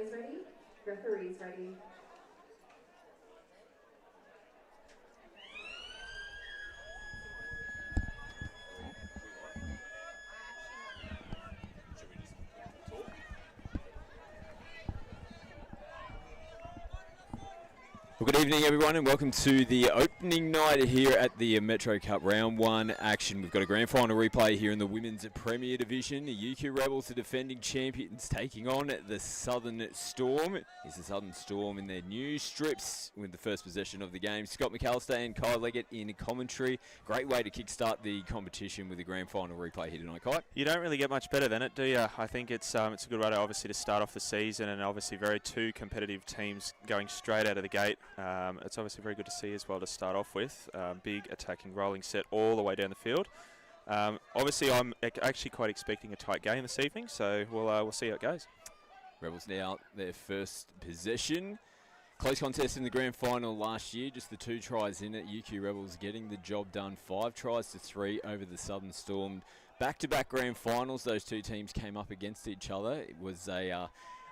Players ready? Referees ready. Well, good evening, everyone, and welcome to the opening night here at the Metro Cup Round 1 action. We've got a grand final replay here in the Women's Premier Division. The UQ Rebels, the defending champions, taking on the Southern Storm. It's the Southern Storm in their new strips with the first possession of the game. Scott McAllister and Kai Leggett in commentary. Great way to kickstart the competition with the grand final replay here tonight, Kai. You don't really get much better than it, do you? I think it's a good way, obviously, to start off the season, and obviously very two competitive teams going straight out of the gate. It's obviously very good to see as well to start off with. Big attacking rolling set all the way down the field. Obviously, I'm actually quite expecting a tight game this evening, so we'll see how it goes. Rebels now their first possession. Close contest in the grand final last year, just the 2 tries in it. UQ Rebels getting the job done, 5 tries to 3 over the Southern Storm. Back-to-back grand finals, those 2 teams came up against each other. It was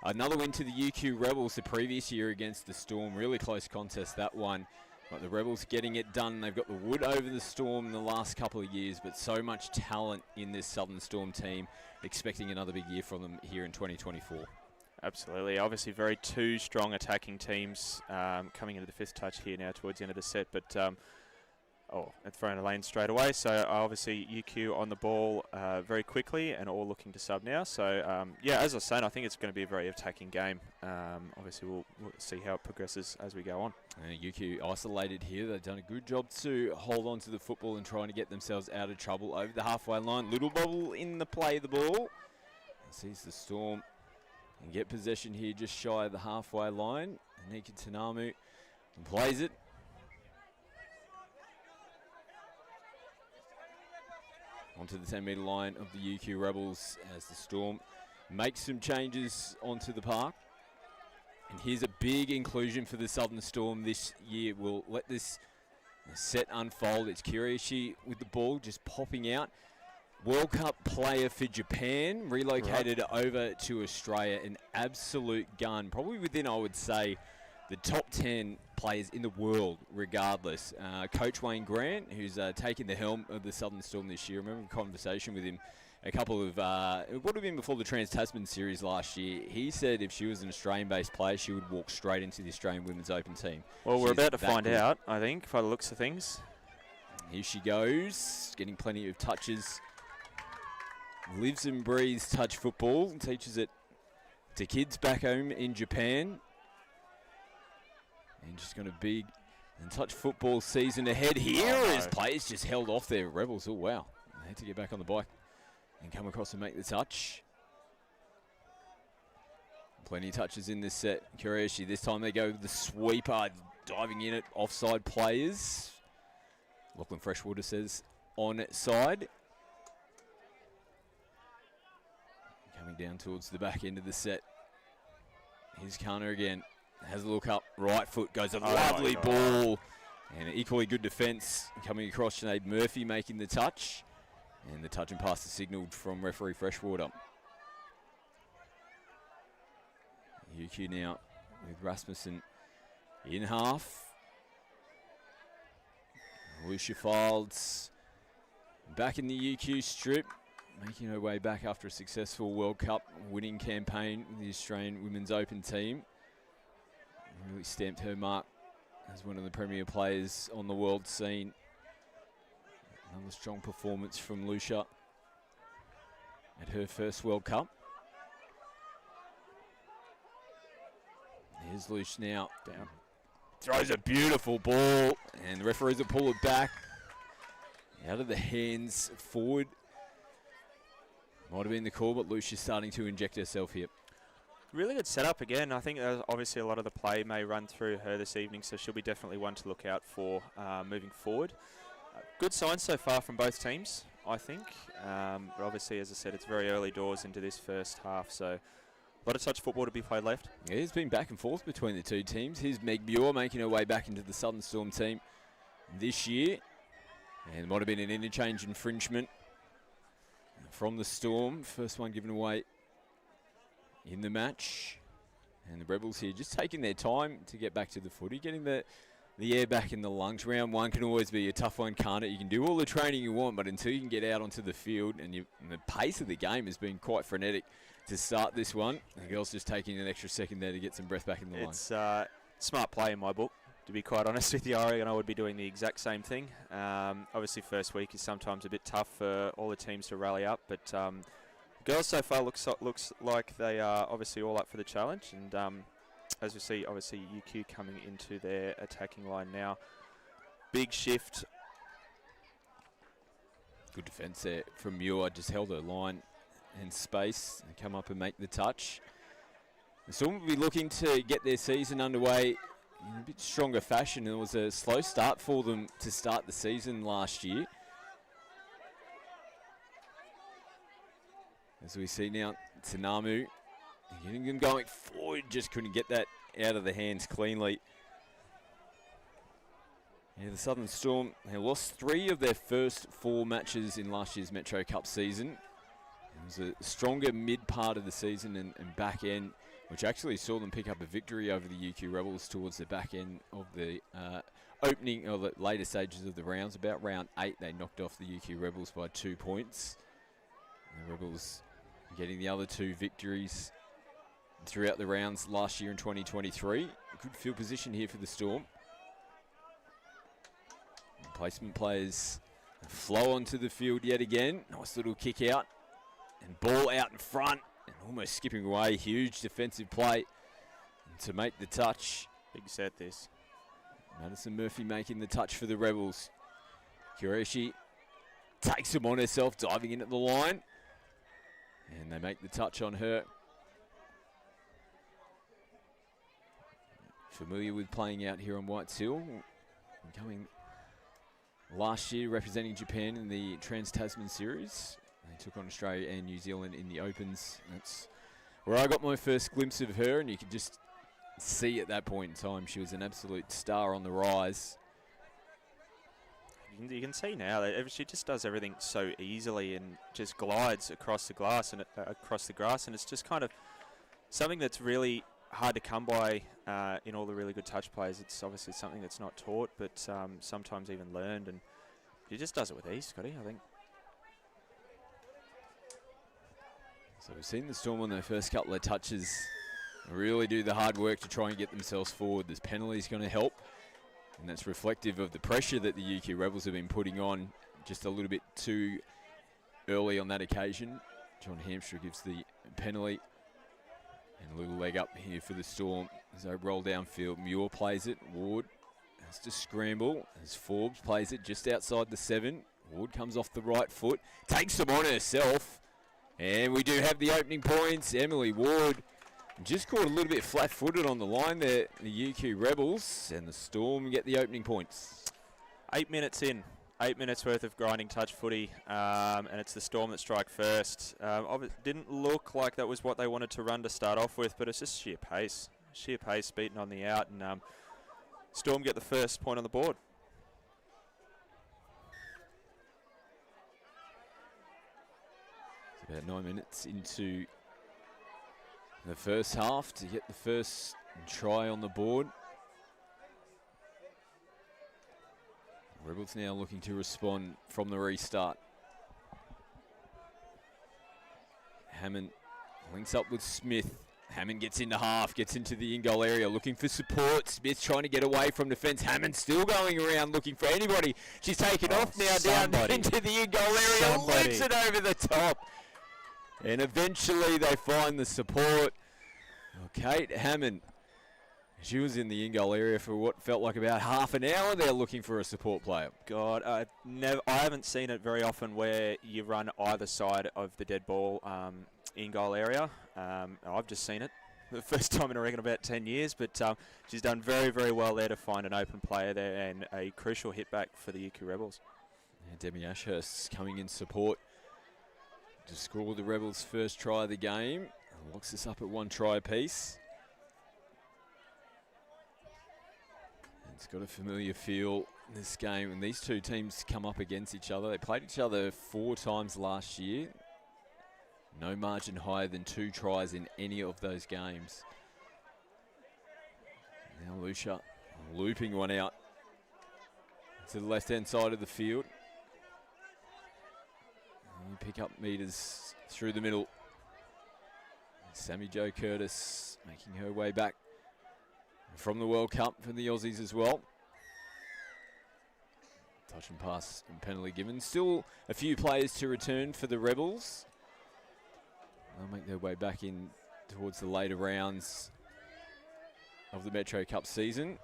another win to the UQ Rebels the previous year against the Storm. Really close contest, that one. But the Rebels getting it done. They've got the wood over the Storm in the last couple of years, but so much talent in this Southern Storm team. Expecting another big year from them here in 2024. Absolutely. Obviously, very 2 strong attacking teams coming into the 5th touch here now towards the end of the set. But and thrown a lane straight away. So obviously UQ on the ball very quickly and all looking to sub now. So yeah, as I was saying, I think it's going to be a very attacking game. Obviously we'll see how it progresses as we go on. UQ isolated here. They've done a good job to hold on to the football and trying to get themselves out of trouble over the halfway line. Little bubble in the play of the ball. Sees the Storm and get possession here just shy of the halfway line. Anika Tanamu plays it. Onto the 10-metre line of the UQ Rebels as the Storm makes some changes onto the park. And here's a big inclusion for the Southern Storm this year. We'll let this set unfold. It's Kirishi with the ball just popping out. World Cup player for Japan, relocated over to Australia. An absolute gun. Probably within, I would say, the top 10 players in the world, regardless. Coach Wayne Grant, who's taken the helm of the Southern Storm this year. I remember a conversation with him a couple of, it would have been before the Trans-Tasman series last year. He said if she was an Australian-based player, she would walk straight into the Australian Women's Open team. Well, we're about to find out, I think, by the looks of things. Here she goes, getting plenty of touches. Lives and breathes touch football, teaches it to kids back home in Japan. And just got a big and touch football season ahead here as players just held off their Rebels. Oh, wow. They had to get back on the bike and come across and make the touch. Plenty of touches in this set. Kurioshi, this time they go with the sweeper, diving in at offside players. Lachlan Freshwater says onside. Coming down towards the back end of the set. Here's Kana again. Has a look up, right foot goes a lovely ball, and an equally good defence coming across. Sinead Murphy making the touch, and the touch and pass is signalled from referee Freshwater. UQ now with Rasmussen in half. Lucia Fields back in the UQ strip, making her way back after a successful World Cup winning campaign with the Australian Women's Open team. Really stamped her mark as one of the premier players on the world scene. Another strong performance from Lucia at her first World Cup. Here's Lucia now. Down. Throws a beautiful ball, and the referees will pull it back. Out of the hands, forward. Might have been the call, but Lucia's starting to inject herself here. Really good setup again. I think obviously a lot of the play may run through her this evening, so she'll be definitely one to look out for moving forward. Good signs so far from both teams, I think. But obviously, as I said, it's very early doors into this first half, so a lot of touch football to be played left. Yeah, it's been back and forth between the two teams. Here's Meg Muir making her way back into the Southern Storm team this year. And it might have been an interchange infringement from the Storm. First one given away in the match. And the Rebels here just taking their time to get back to the footy, getting the air back in the lungs. Round one can always be a tough one, can't it? You can do all the training you want, but until you can get out onto the field, and the pace of the game has been quite frenetic to start this one. The girls just taking an extra second there to get some breath back in the lungs. It's smart play in my book, to be quite honest with you. I reckon I would be doing the exact same thing. Obviously, first week is sometimes a bit tough for all the teams to rally up, but girls so far looks like they are obviously all up for the challenge. And as we see, obviously UQ coming into their attacking line now. Big shift. Good defence there from Muir. Just held her line and space and come up and make the touch. The Storm will be looking to get their season underway in a bit stronger fashion. It was a slow start for them to start the season last year. As we see now, Tanamu getting them going forward, just couldn't get that out of the hands cleanly. Yeah, the Southern Storm, they lost 3 of their first 4 matches in last year's Metro Cup season. It was a stronger mid part of the season and back end, which actually saw them pick up a victory over the UQ Rebels towards the back end of the opening or the later stages of the rounds. About round 8, they knocked off the UQ Rebels by 2 points. And the Rebels getting the other 2 victories throughout the rounds last year in 2023. Good field position here for the Storm. Placement players flow onto the field yet again. Nice little kick out and ball out in front and almost skipping away. Huge defensive play to make the touch. Big set this. Madison Murphy making the touch for the Rebels. Qureshi takes him on herself, diving in at the line. And they make the touch on her. Familiar with playing out here on Whites Hill. Coming last year representing Japan in the Trans-Tasman Series. They took on Australia and New Zealand in the Opens. That's where I got my first glimpse of her, and you could just see at that point in time she was an absolute star on the rise. You can see now that she just does everything so easily and just glides across the glass and across the grass, and it's just kind of something that's really hard to come by in all the really good touch players. It's obviously something that's not taught, but sometimes even learned, and she just does it with ease, Scotty, I think. So we've seen the Storm on their first couple of touches really do the hard work to try and get themselves forward. This penalty is going to help, and that's reflective of the pressure that the UQ Rebels have been putting on just a little bit too early on that occasion. John Hampshire gives the penalty. And a little leg up here for the Storm as they roll downfield. Muir plays it. Ward has to scramble as Forbes plays it just outside the 7. Ward comes off the right foot, takes them on herself. And we do have the opening points. Emily Ward just caught a little bit flat-footed on the line there, the UQ Rebels, and the Storm get the opening points. 8 minutes in. 8 minutes worth of grinding touch footy, and it's the Storm that strike first. It didn't look like that was what they wanted to run to start off with, but it's just sheer pace. Sheer pace beaten on the out, and Storm get the first point on the board. It's about 9 minutes into the first half to get the first try on the board. Rebels now looking to respond from the restart. Hammond links up with Smith. Hammond gets into half, gets into the in-goal area, looking for support. Smith trying to get away from defence. Hammond still going around looking for anybody. She's taken off now down into the in-goal area, lifts it over the top. And eventually they find the support. Kate Hammond. She was in the in-goal area for what felt like about half an hour. They're looking for a support player. God, I haven't seen it very often where you run either side of the dead ball in-goal area. I've just seen it the first time in I reckon about 10 years, but she's done very, very well there to find an open player there and a crucial hit back for the UQ Rebels. Yeah, Demi Ashurst's coming in support to score the Rebels' first try of the game. Locks us up at 1 try apiece. It's got a familiar feel in this game when these two teams come up against each other. They played each other 4 times last year. No margin higher than 2 tries in any of those games. Now Lucia looping one out to the left-hand side of the field. And pick up meters through the middle. Sammy Jo Curtis making her way back from the World Cup for the Aussies as well. Touch and pass and penalty given. Still a few players to return for the Rebels. They'll make their way back in towards the later rounds of the Metro Cup season.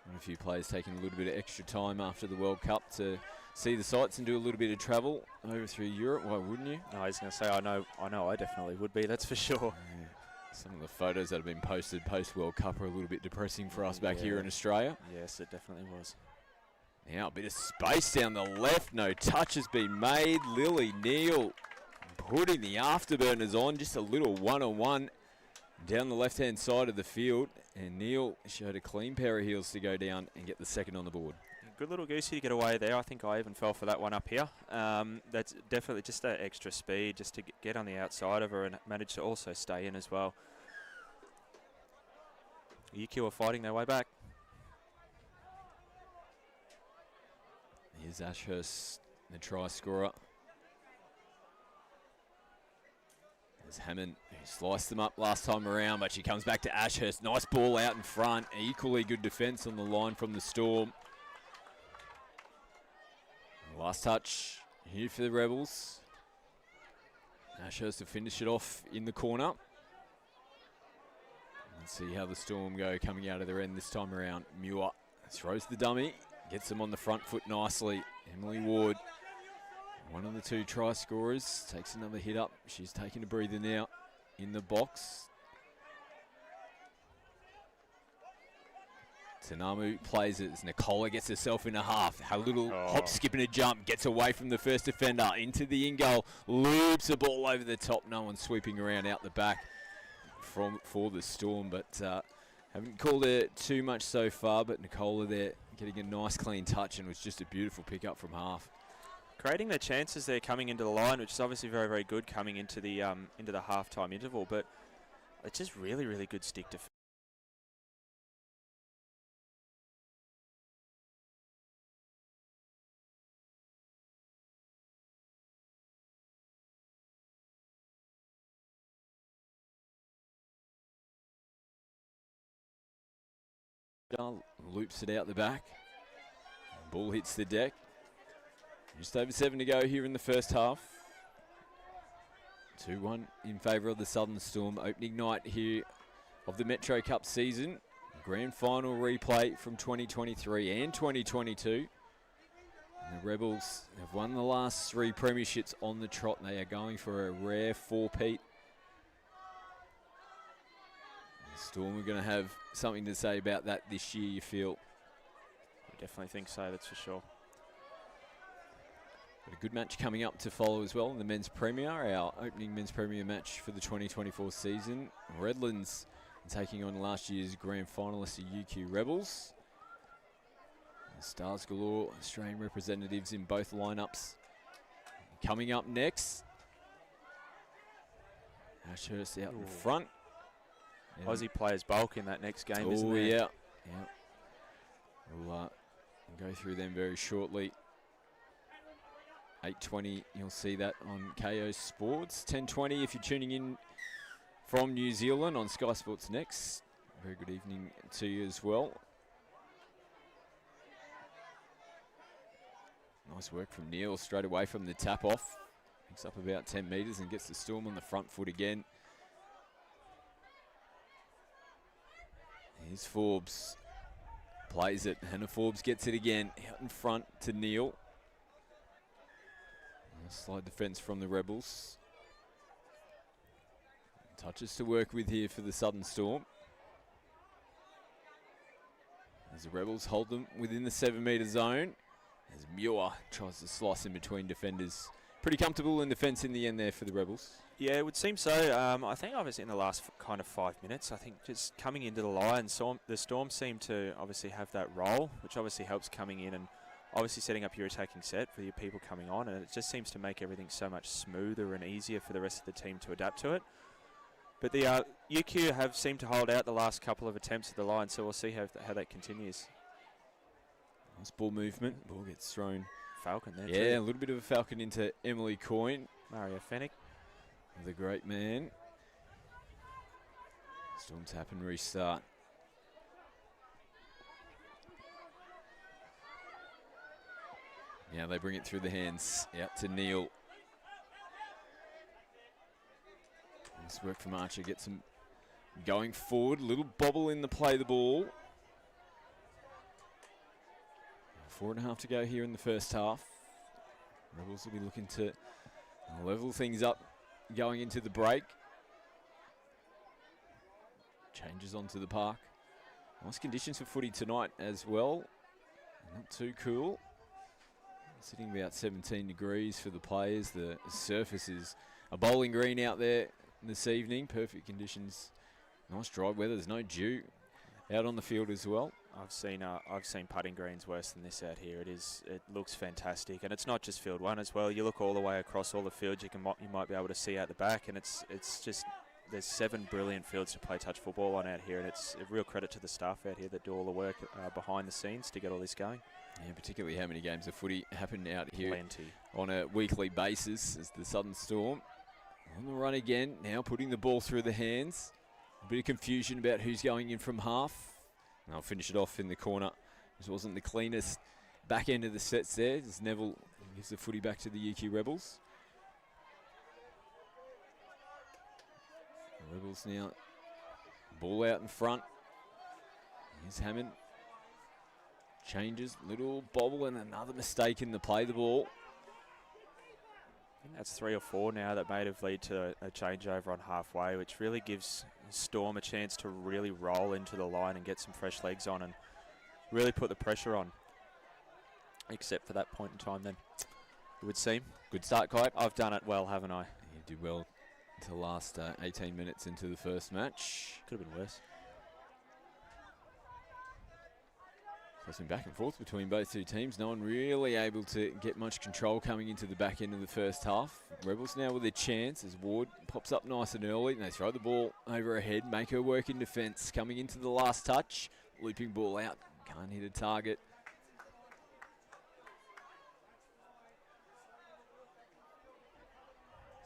And a few players taking a little bit of extra time after the World Cup to see the sights and do a little bit of travel over through Europe. Why wouldn't you? No, I was going to say, I know I definitely would be, that's for sure. Yeah. Some of the photos that have been posted post-World Cup are a little bit depressing for us back here in Australia. Yes, it definitely was. Now a bit of space down the left. No touch has been made. Lily Neal putting the afterburners on. Just a little one-on-one down the left-hand side of the field. And Neal showed a clean pair of heels to go down and get the second on the board. Good little goosey to get away there. I think I even fell for that one up here. That's definitely just that extra speed just to get on the outside of her and manage to also stay in as well. UQ are fighting their way back. Here's Ashurst, the try scorer. There's Hammond, who sliced them up last time around, but she comes back to Ashurst. Nice ball out in front. Equally good defence on the line from the Storm. Last touch here for the Rebels. Ashurst to finish it off in the corner. Let's see how the Storm go coming out of their end this time around. Muir throws the dummy. Gets them on the front foot nicely. Emily Ward, one of the two try scorers, takes another hit up. She's taking a breather now in the box. Tanamu plays it as Nicola gets herself in a half. A little hop, skip and a jump. Gets away from the first defender into the in-goal. Loops the ball over the top. No one sweeping around out the back for the Storm, but haven't called it too much so far. But Nicola there getting a nice clean touch and was just a beautiful pick up from half. Creating their chances there coming into the line, which is obviously very, very good coming into the half-time interval, but it's just really, really good stick defence. Loops it out the back. Ball hits the deck. Just over 7 to go here in the first half. 2-1 in favour of the Southern Storm. Opening night here of the Metro Cup season. Grand final replay from 2023 and 2022. And the Rebels have won the last 3 premierships on the trot. They are going for a rare 4-peat. Storm are going to have something to say about that this year, you feel? I definitely think so, that's for sure. But a good match coming up to follow as well in the Men's Premier, our opening Men's Premier match for the 2024 season. Redlands taking on last year's grand finalists, the UQ Rebels. Stars galore, Australian representatives in both lineups. Coming up next, Ashurst out in front. Aussie players bulk in that next game, isn't there? Yeah. We'll go through them very shortly. 8:20, you'll see that on KO Sports. 10:20 if you're tuning in from New Zealand on Sky Sports Next. Very good evening to you as well. Nice work from Neal straight away from the tap off. Picks up about 10 metres and gets the Storm on the front foot again. Here's Forbes. Plays it. Hannah Forbes gets it again. Out in front to Neal. Slide defence from the Rebels. Touches to work with here for the Southern Storm. As the Rebels hold them within the 7-metre zone. As Muir tries to slice in between defenders. Pretty comfortable in defence in the end there for the Rebels. Yeah, it would seem so. I think obviously in the last kind of 5 minutes, I think just coming into the line, the Storm seem to obviously have that role, which obviously helps coming in and obviously setting up your attacking set for your people coming on, and it just seems to make everything so much smoother and easier for the rest of the team to adapt to it. But the UQ have seemed to hold out the last couple of attempts at the line, so we'll see how that continues. Nice ball movement. Ball gets thrown. Falcon there, Yeah, too. a little bit of a falcon into Emily Coyne. Mario Fennick. The great man. Storm tap and restart. Now they bring it through the hands. Out to Neil. Nice work from Archer. Gets him going forward. Little bobble in the play the ball. 4.5 to go here in the first half. Rebels will be looking to level things up going into the break. Changes onto the park. Nice conditions for footy tonight as well. Not too cool. Sitting about 17 degrees for the players. The surface is a bowling green out there this evening. Perfect conditions. Nice dry weather. There's no dew out on the field as well. I've seen putting greens worse than this out here. It looks fantastic, and it's not just field one as well. You look all the way across all the fields. You might be able to see out the back, and it's just there's 7 brilliant fields to play touch football on out here, and it's a real credit to the staff out here that do all the work behind the scenes to get all this going. Yeah, particularly how many games of footy happen out here Plenty. On a weekly basis as the Southern Storm on the run again. Now putting the ball through the hands. A bit of confusion about who's going in from half. And I'll finish it off in the corner. This wasn't the cleanest back end of the sets there as Neville gives the footy back to the UQ Rebels. The Rebels now ball out in front. Here's Hammond. Changes, little bobble and another mistake in the play the ball. I think that's 3 or 4 now that may have led to a changeover on halfway, which really gives Storm a chance to really roll into the line and get some fresh legs on and really put the pressure on. Except for that point in time then, it would seem. Good start, Kite. I've done it well, haven't I? You did well until the last 18 minutes into the first match. Could have been worse. So it's been back and forth between both two teams. No one really able to get much control coming into the back end of the first half. Rebels now with a chance as Ward pops up nice and early. And they throw the ball over her head, make her work in defence. Coming into the last touch. Looping ball out. Can't hit a target.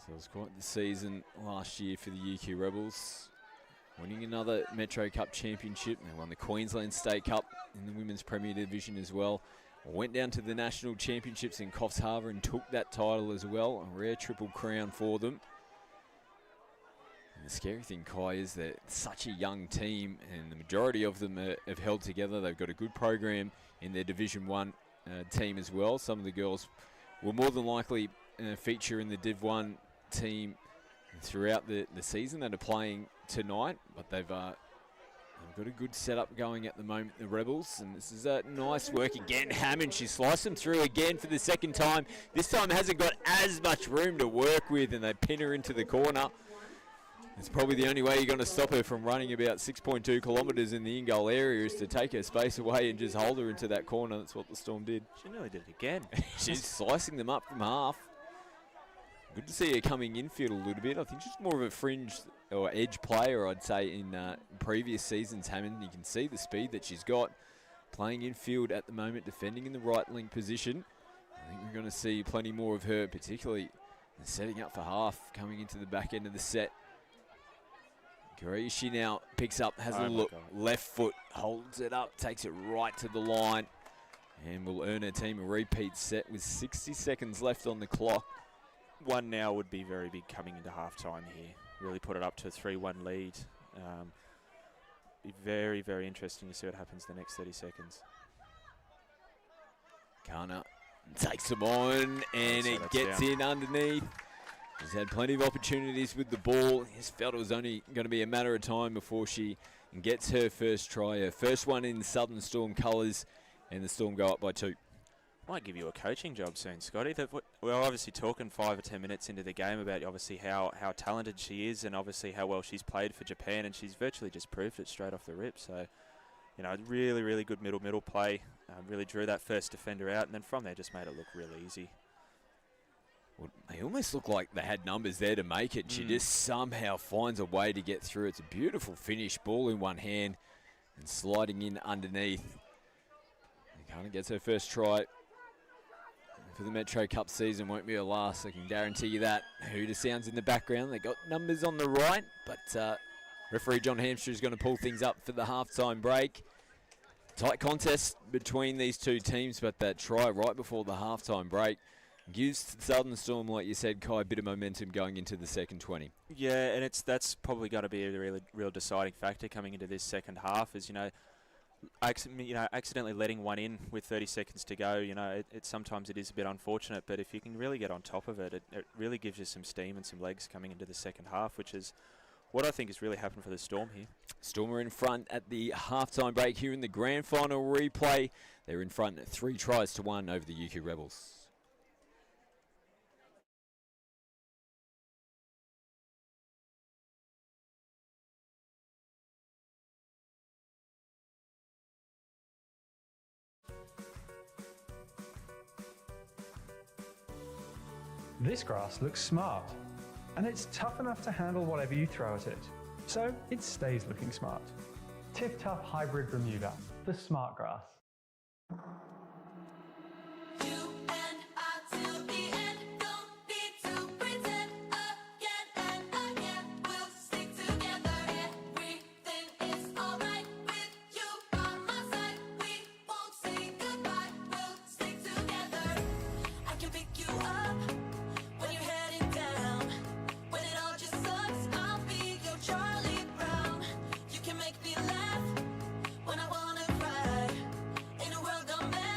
So it was quite the season last year for the UQ Rebels. Winning another Metro Cup championship. They won the Queensland State Cup in the Women's Premier Division as well. Went down to the National Championships in Coffs Harbour and took that title as well. A rare triple crown for them. And the scary thing, Kai, is that such a young team and the majority of them have held together. They've got a good program in their Division 1 team as well. Some of the girls will more than likely feature in the Div 1 team throughout the season that are playing tonight, but they've got a good setup going at the moment, the Rebels, and this is a nice work again. Hammond, she sliced them through again for the second time. This time hasn't got as much room to work with, and they pin her into the corner. It's probably the only way you're going to stop her from running about 6.2 kilometres in the in-goal area is to take her space away and just hold her into that corner. That's what the Storm did. She nearly did it again. She's slicing them up from half. Good to see her coming infield a little bit. I think she's more of a fringe or edge player, I'd say, in previous seasons. Hammond, you can see the speed that she's got. Playing infield at the moment, defending in the right wing position. I think we're going to see plenty more of her, particularly setting up for half, coming into the back end of the set. She now picks up, has a look, left foot, holds it up, takes it right to the line, and will earn her team a repeat set with 60 seconds left on the clock. One now would be very big coming into half-time here. Really put it up to a 3-1 lead. Be very, very interesting to see what happens the next 30 seconds. Kana takes them on, and it gets in underneath. He's had plenty of opportunities with the ball. He felt it was only going to be a matter of time before she gets her first try. Her first one in Southern Storm colours, and the Storm go up by 2. Might give you a coaching job soon, Scotty. We're obviously talking 5 or 10 minutes into the game about obviously how talented she is and obviously how well she's played for Japan, and she's virtually just proved it straight off the rip. So, you know, really, really good middle play. Really drew that first defender out, and then from there just made it look real easy. Well, they almost look like they had numbers there to make it. She just somehow finds a way to get through. It's a beautiful finish, ball in one hand and sliding in underneath. And kind of gets her first try for the Metro Cup season. Won't be her last, I can guarantee you that. Hooter sounds in the background. They got numbers on the right, but referee John Hampshire is going to pull things up for the halftime break. Tight contest between these two teams, but that try right before the halftime break gives Southern Storm, like you said, Kai, a bit of momentum going into the second 20. Yeah, and that's probably going to be a real deciding factor coming into this second half. Is accidentally letting one in with 30 seconds to go. Sometimes it is a bit unfortunate, but if you can really get on top of it, it really gives you some steam and some legs coming into the second half, which is what I think has really happened for the Storm here. Storm are in front at the halftime break here in the grand final replay. They're in front 3-1 over the UQ Rebels. This grass looks smart, and it's tough enough to handle whatever you throw at it, so it stays looking smart. Tiff Tough Hybrid Bermuda, the smart grass. When I wanna cry, in a world gone mad.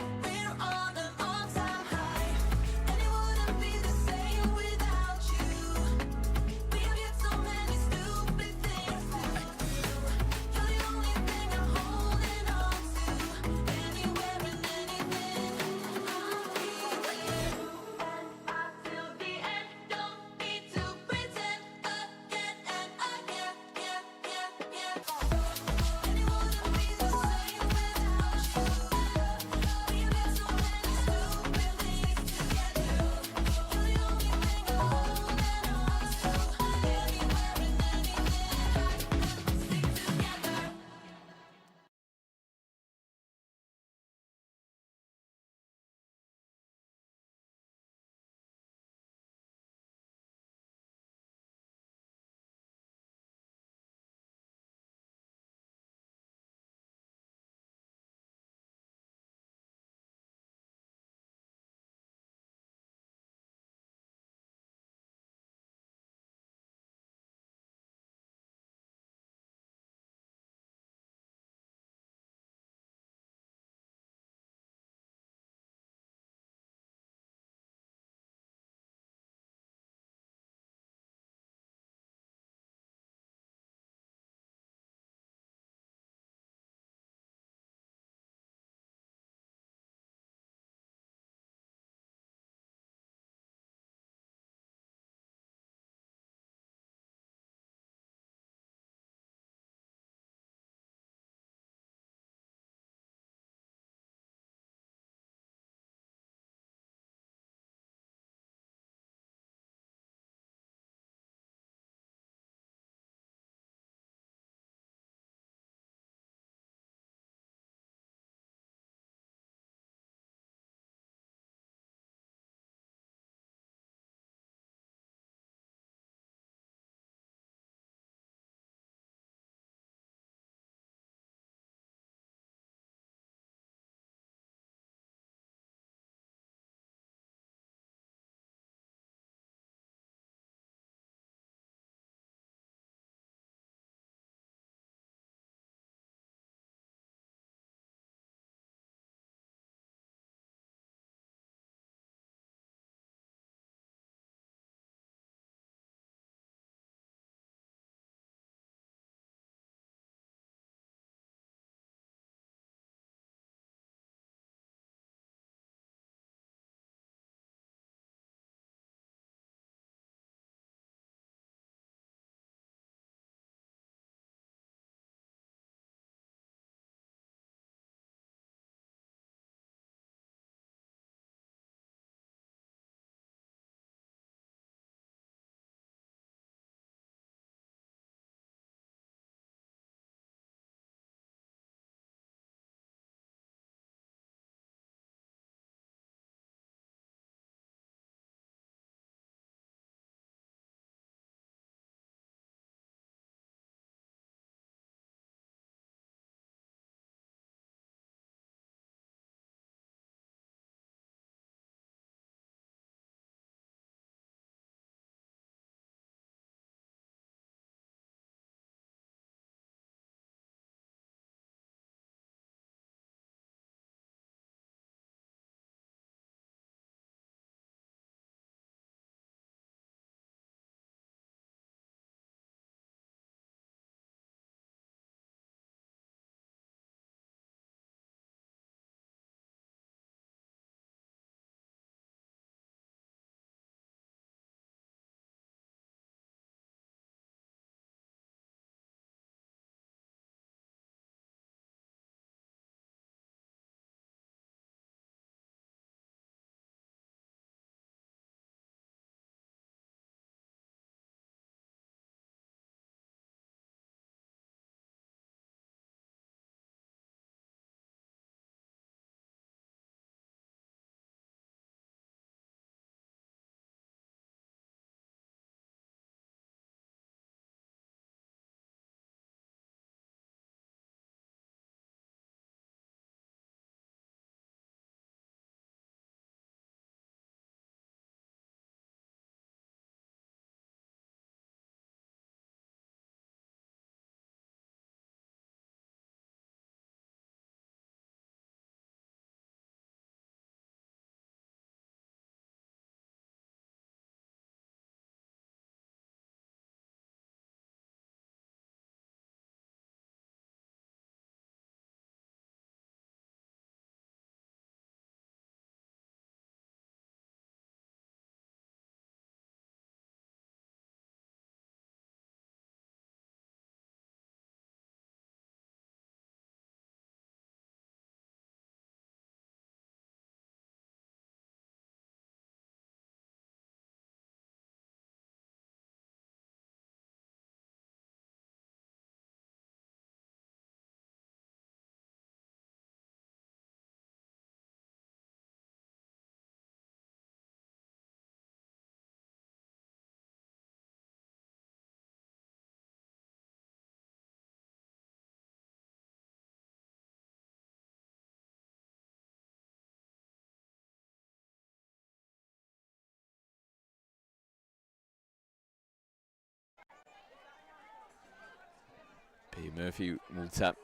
Murphy will tap.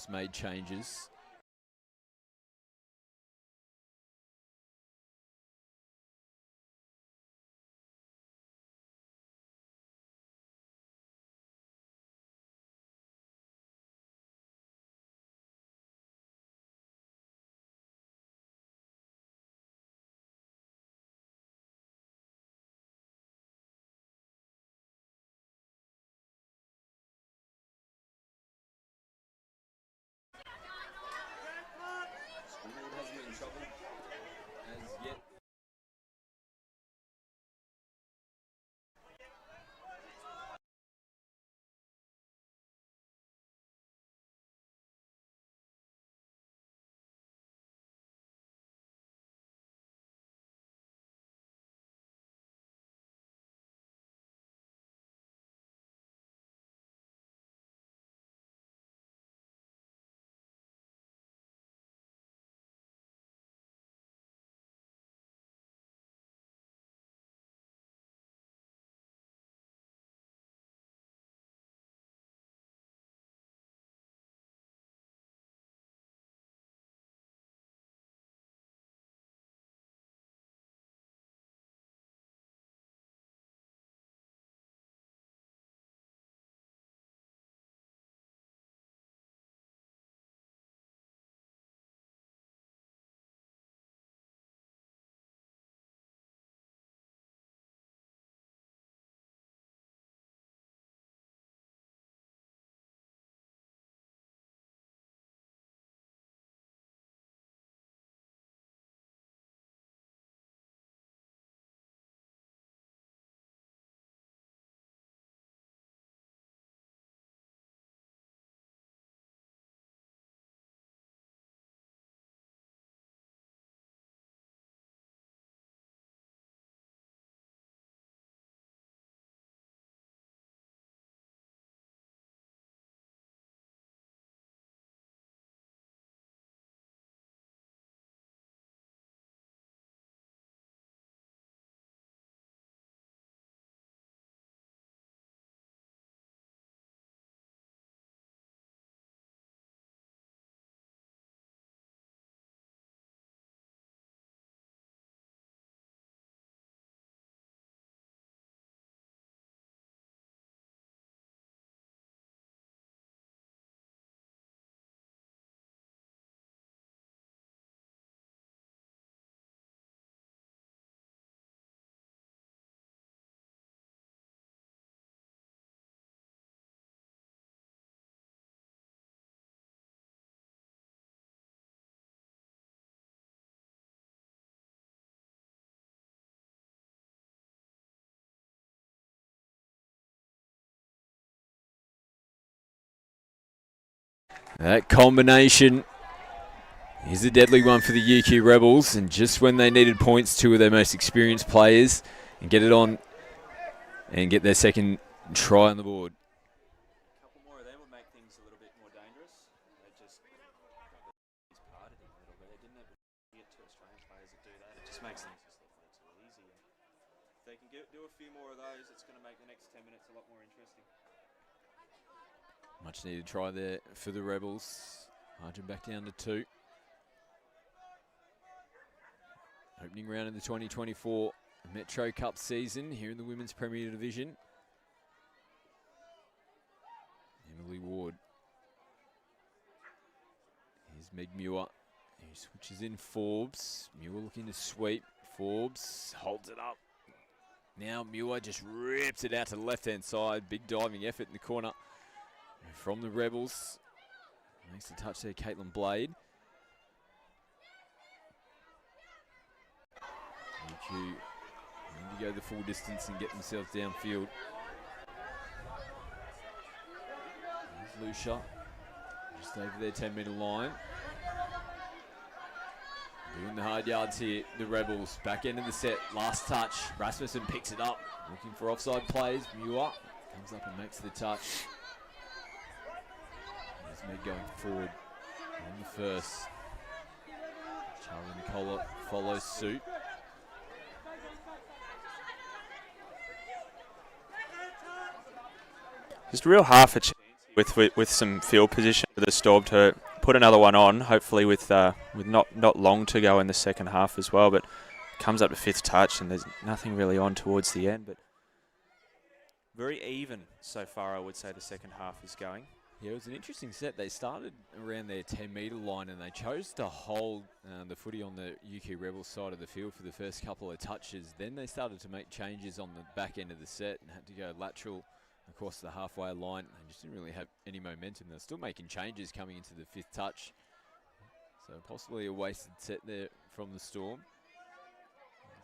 Made changes. That combination is a deadly one for the UQ Rebels, and just when they needed points, two of their most experienced players, and get it on and get their second try on the board. A couple more of them would make things a little bit more dangerous. They just parted him a little bit. They didn't have to get two Australian players that do that. It just makes things just look way too easy. If they can do a few more of those, it's going to make the next 10 minutes a lot more interesting. Much needed try there for the Rebels. Margin back down to 2. Opening round in the 2024 Metro Cup season here in the Women's Premier Division. Emily Ward. Here's Meg Muir, who switches in Forbes. Muir looking to sweep. Forbes holds it up. Now Muir just rips it out to the left-hand side. Big diving effort in the corner from the Rebels. Makes the touch there, Caitlin Blade. UQ need to go the full distance and get themselves downfield. There's Lucia, just over their 10-metre line. Doing the hard yards here, the Rebels. Back end of the set, last touch. Rasmussen picks it up, looking for offside plays. Muir comes up and makes the touch. There's Meg going forward on the first. Charlie Nicola follows suit. Just real half a chance with some field position for the Storm to put another one on, hopefully with not long to go in the second half as well, but comes up to fifth touch and there's nothing really on towards the end, but very even so far, I would say the second half is going. Yeah, it was an interesting set. They started around their 10-metre line and they chose to hold the footy on the UQ Rebels side of the field for the first couple of touches. Then they started to make changes on the back end of the set and had to go lateral across the halfway line. They just didn't really have any momentum. They're still making changes coming into the fifth touch. So possibly a wasted set there from the Storm.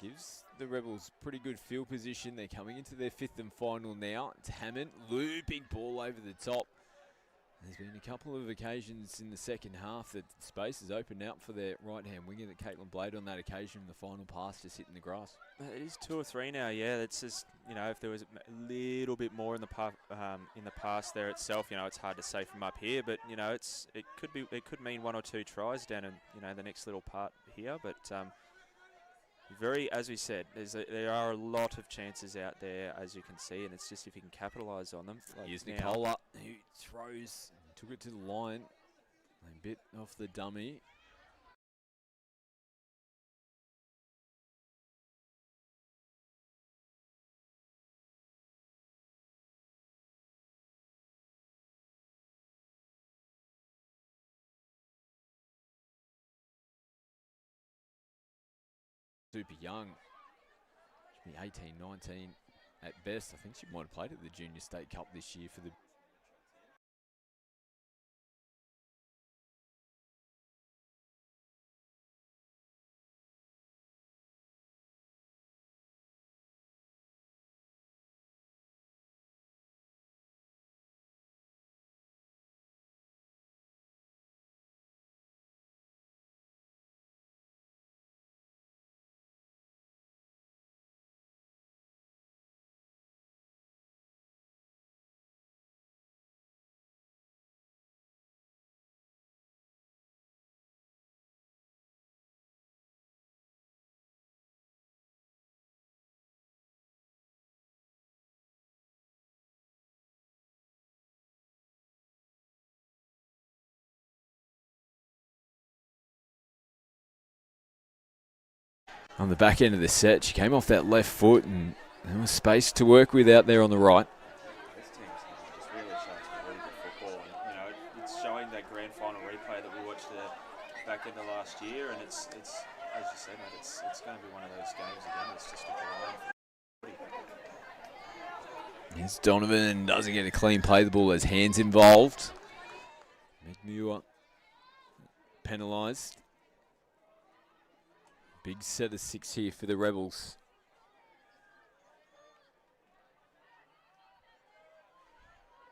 Gives the Rebels pretty good field position. They're coming into their fifth and final now. It's Hammond, looping ball over the top. There's been a couple of occasions in the second half that space has opened out for their right-hand winger, that Caitlin Blade on that occasion, the final pass just hitting the grass. It is 2 or 3 now, yeah. It's just, you know, if there was a little bit more in the pass there itself, you know, it's hard to say from up here, but you know, it could mean 1 or 2 tries down in, you know, the next little part here, but as we said, there are a lot of chances out there, as you can see, and it's just if you can capitalise on them. Like here's Nicola, who throws, took it to the line, a bit off the dummy. Super young. Should be 18, 19 at best. I think she might have played at the Junior State Cup this year for the... On the back end of the set, she came off that left foot and there was space to work with out there on the right. This team's just really showing some really good football. And, you know, it's showing that grand final replay that we watched the back end of last year, and it's as you said, mate, it's going to be one of those games again. It's just with the line. Here's Donovan, doesn't get a clean play. The ball has hands involved. McMuir penalised. Big set of 6 here for the Rebels.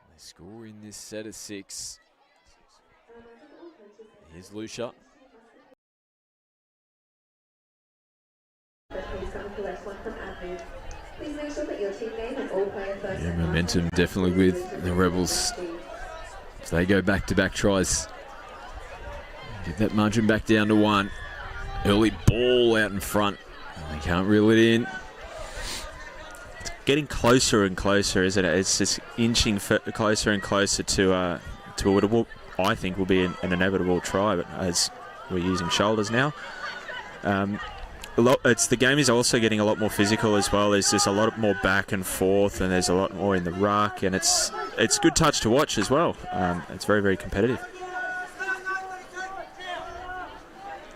They score in this set of 6. Here's Lucia. Please make sure that your team name and all player first. Yeah, momentum definitely with the Rebels. If they go back-to-back tries, get that margin back down to 1. Early ball out in front. They can't reel it in. It's getting closer and closer, isn't it? It's just inching closer and closer to what I think will be an inevitable try, but as we're using shoulders now. The game is also getting a lot more physical as well. There's just a lot more back and forth, and there's a lot more in the ruck, and it's good touch to watch as well. It's very, very competitive.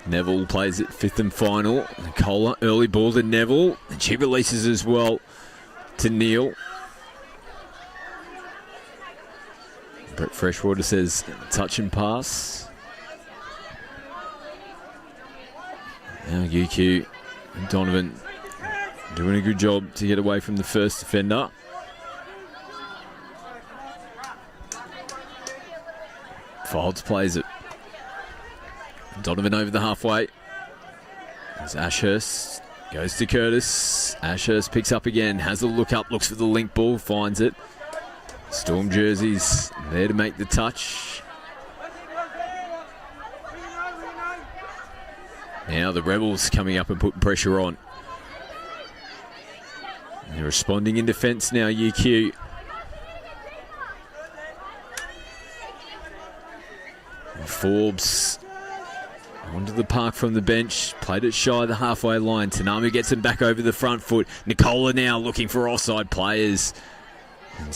Neville plays it 5th and final. Nicola, early ball to Neville, and she releases as well to Neil. Brett Freshwater says touch and pass. Now UQ and Donovan doing a good job to get away from the first defender. Folds plays it. Donovan over the halfway. As Ashurst goes to Curtis. Ashurst picks up again, has a look up, looks for the link ball, finds it. Storm jerseys there to make the touch. Now the Rebels coming up and putting pressure on. They're responding in defence now, UQ. And Forbes onto the park from the bench. Played it shy of the halfway line. Tanami gets him back over the front foot. Nicola now looking for offside players. And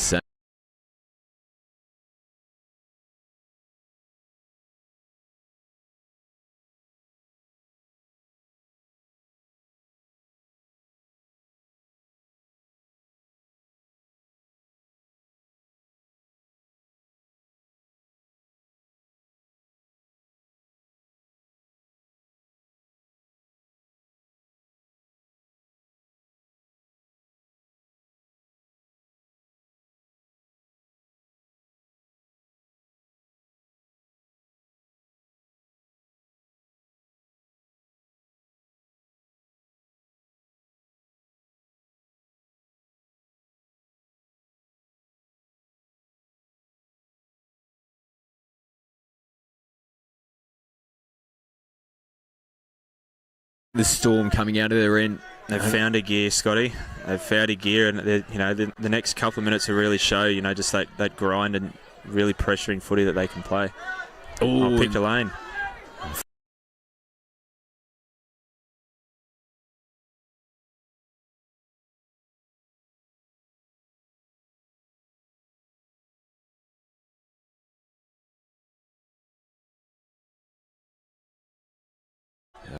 the Storm coming out of their end. They've found a gear, Scotty. They've found a gear, and the next couple of minutes will really show, just that grind and really pressuring footy that they can play. I'll pick the lane.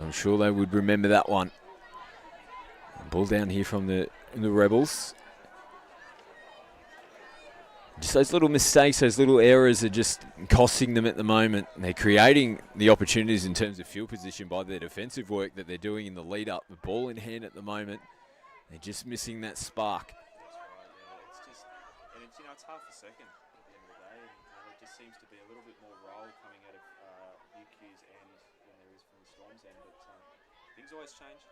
I'm sure they would remember that one. Ball down here from the Rebels. Just those little mistakes, those little errors are just costing them at the moment. And they're creating the opportunities in terms of field position by their defensive work that they're doing in the lead up. The ball in hand at the moment. They're just missing that spark. That's right, yeah. It's half a second at the end of the day. There just seems to be a little bit more roll coming out of UQ's end than there is from the Storm's end. But things always change.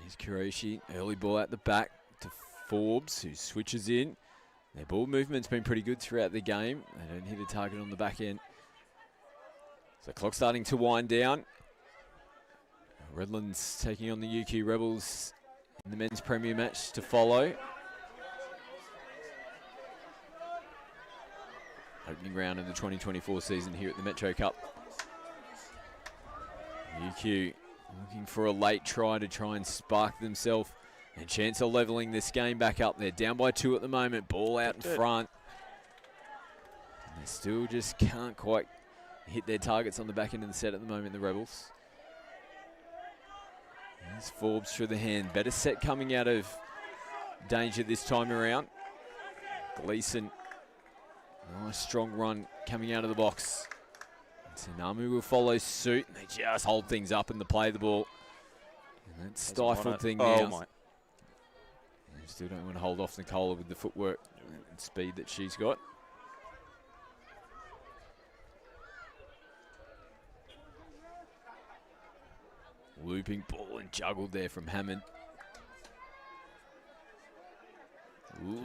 Here's Kuroshi, early ball at the back to Forbes, who switches in. Their ball movement's been pretty good throughout the game. They don't hit a target on the back end. So clock starting to wind down. Redlands taking on the UQ Rebels in the men's premier match to follow. Opening round of the 2024 season here at the Metro Cup. UQ looking for a late try to try and spark themselves. And chance of levelling this game back up. They're down by 2 at the moment. Ball out in front. And they still just can't quite hit their targets on the back end of the set at the moment, the Rebels. Here's Forbes through the hand. Better set coming out of danger this time around. Gleason. Nice strong run coming out of the box. Tanamu will follow suit. And they just hold things up in the play of the ball. And that stifled thing now. My. Still don't want to hold off Nicola with the footwork and speed that she's got. Looping ball and juggled there from Hammond.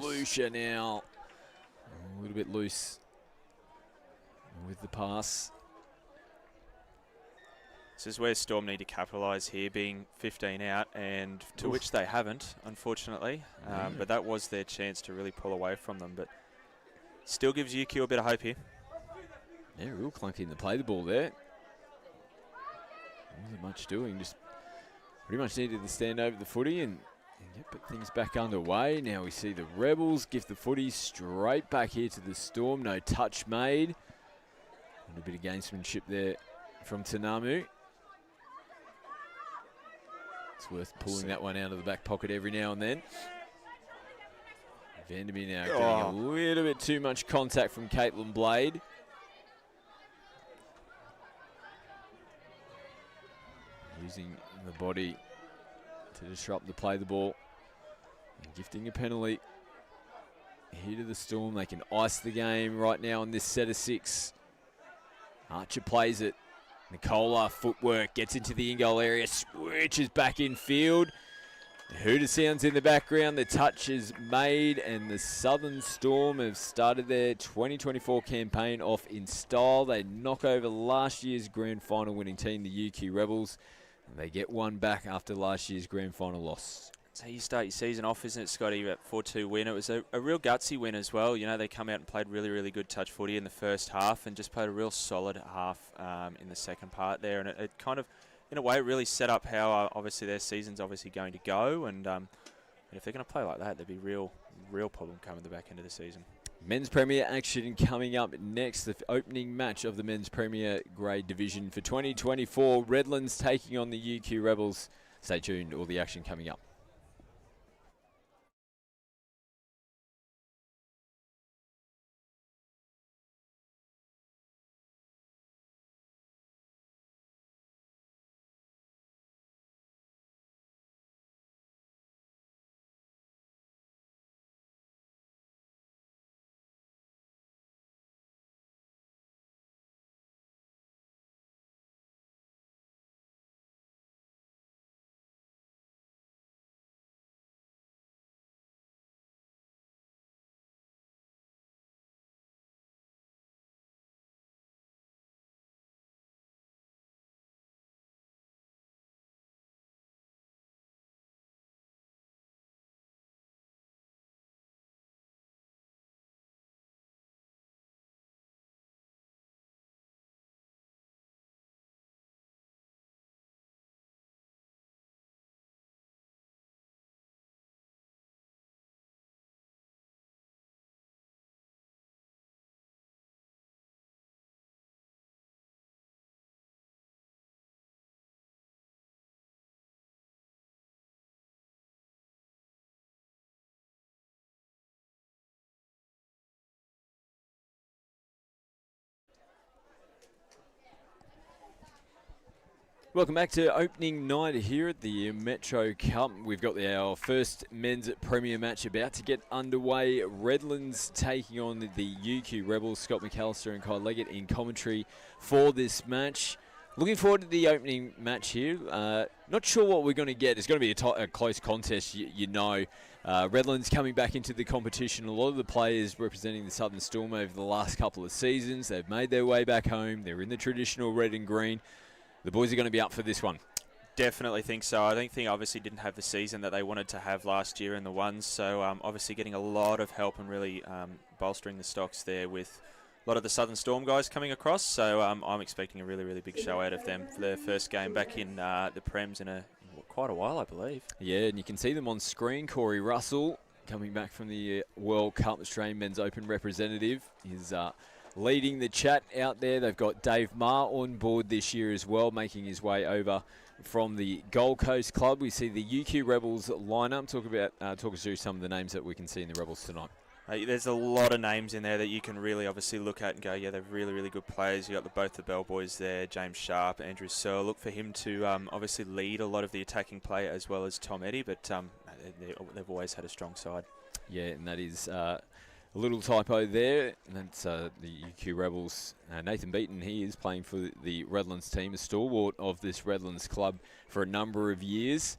Lucia now. A little bit loose with the pass. This is where Storm need to capitalise here, being 15 out, and to which they haven't, unfortunately. But that was their chance to really pull away from them. But still gives UQ a bit of hope here. Yeah, real clunky in the play the ball there. Wasn't much doing, just pretty much needed to stand over the footy and get things back underway. Now we see the Rebels give the footy straight back here to the Storm. No touch made. A little bit of gamesmanship there from Tanamu. It's worth pulling that one out of the back pocket every now and then. Vandermeer now getting a little bit too much contact from Caitlin Blade. Using the body to disrupt the play the ball. And gifting a penalty here to the Storm. They can ice the game right now on this set of 6. Archer plays it. Nicola, footwork, gets into the in-goal area, switches back in field. Hooter sounds in the background. The touch is made, and the Southern Storm have started their 2024 campaign off in style. They knock over last year's grand final winning team, the UQ Rebels. And they get one back after last year's grand final loss. So you start your season off, isn't it, Scotty? That 4-2 win. It was a real gutsy win as well. You know, they come out and played really, really good touch footy in the first half and just played a real solid half in the second part there. And it kind of, in a way, really set up how obviously their season's obviously going to go. And if they're going to play like that, there'd be real problem coming the back end of the season. Men's Premier action coming up next. The opening match of the Men's Premier Grade Division for 2024. Redlands taking on the UQ Rebels. Stay tuned, all the action coming up. Welcome back to opening night here at the Metro Cup. We've got our first men's premier match about to get underway. Redlands taking on the UQ Rebels. Scott McAllister and Kyle Leggett in commentary for this match. Looking forward to the opening match here. Not sure what we're going to get. It's going to be a close contest, you know. Redlands coming back into the competition. A lot of the players representing the Southern Storm over the last couple of seasons. They've made their way back home. They're in the traditional red and green. The boys are going to be up for this one. Definitely think so. I think obviously didn't have the season that they wanted to have last year in the ones. So obviously getting a lot of help and really bolstering the stocks there with a lot of the Southern Storm guys coming across. So I'm expecting a really, really big show out of them for their first game back in the Prems in quite a while, I believe. Yeah, and you can see them on screen. Corey Russell coming back from the World Cup, Australian Men's Open representative, is leading the chat out there. They've got Dave Marr on board this year as well, making his way over from the Gold Coast club. We see the UQ Rebels lineup. Talk us through some of the names that we can see in the Rebels tonight. There's a lot of names in there that you can really obviously look at and go, yeah, they're really, really good players. You got both the Bell boys there, James Sharp, Andrew Searle. Look for him to obviously lead a lot of the attacking play as well as Tom Eddy, but they've always had a strong side. Yeah, and that is A little typo there, and that's the UQ Rebels. Nathan Beaton, he is playing for the Redlands team, a stalwart of this Redlands club for a number of years.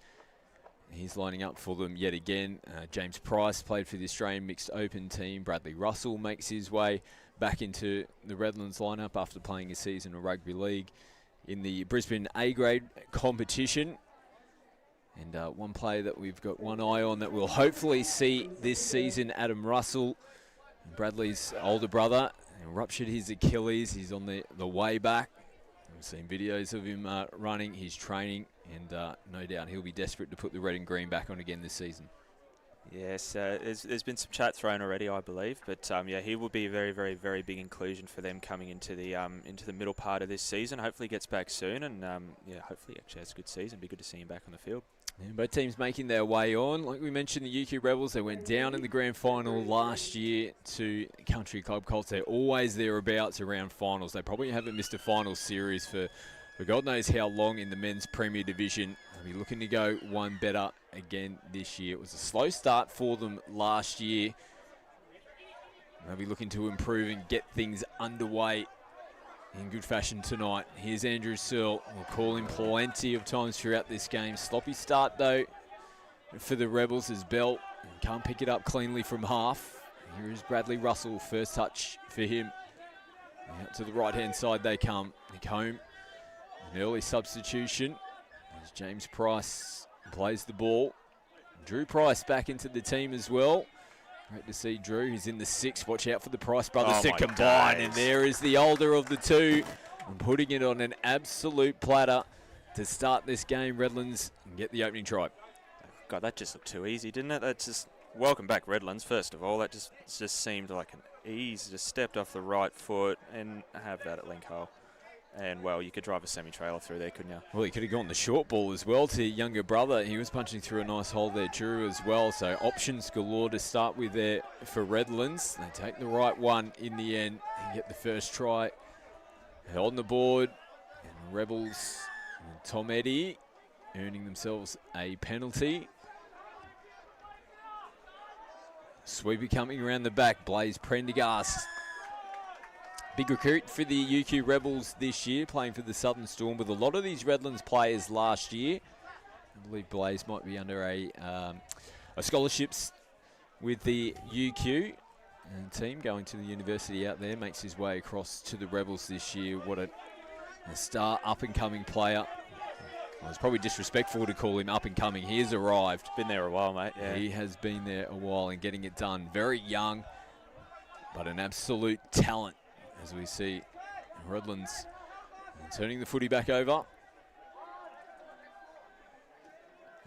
He's lining up for them yet again. James Price played for the Australian Mixed Open team. Bradley Russell makes his way back into the Redlands lineup after playing a season of rugby league in the Brisbane A-grade competition. And one player that we've got one eye on that we'll hopefully see this season, Adam Russell, Bradley's older brother, ruptured his Achilles. He's on the way back. I've seen videos of him running. He's training, and no doubt he'll be desperate to put the red and green back on again this season. Yes, there's been some chat thrown already, I believe, but yeah, he will be a very, very, very big inclusion for them coming into the middle part of this season. Hopefully he gets back soon, and yeah, hopefully he actually has a good season. Be good to see him back on the field. Yeah, both teams making their way on. Like we mentioned, the UQ Rebels, they went down in the grand final last year to Country Club Colts. They're always thereabouts around finals. They probably haven't missed a final series for God knows how long in the men's Premier Division. They'll be looking to go one better again this year. It was a slow start for them last year. They'll be looking to improve and get things underway in good fashion tonight. Here's Andrew Searle. We'll call him plenty of times throughout this game. Sloppy start, though, for the Rebels as Bell can't pick it up cleanly from half. Here is Bradley Russell. First touch for him. Out to the right-hand side they come. Nick Home, an early substitution. As James Price plays the ball. Drew Price back into the team as well. Great to see Drew. He's in the 6. Watch out for the Price brothers to combine. And there is the older of the two. And putting it on an absolute platter to start this game, Redlands, and get the opening try. God, that just looked too easy, didn't it? That's just welcome back, Redlands. First of all, that just seemed like an ease. Just stepped off the right foot and have that at link hole. And, well, you could drive a semi-trailer through there, couldn't you? Well, he could have gone the short ball as well to younger brother. He was punching through a nice hole there, Drew, as well. So options galore to start with there for Redlands. They take the right one in the end and get the first try on the board. And Rebels and Tom Eddy earning themselves a penalty. Sweeper coming around the back. Blaze Prendergast. Big recruit for the UQ Rebels this year, playing for the Southern Storm with a lot of these Redlands players last year. I believe Blaze might be under a scholarships with the UQ team going to the university out there. Makes his way across to the Rebels this year. What a star up-and-coming player. Well, it's probably disrespectful to call him up-and-coming. He has arrived. Been there a while, mate. Yeah. He has been there a while and getting it done. Very young, but an absolute talent. As we see Redlands turning the footy back over.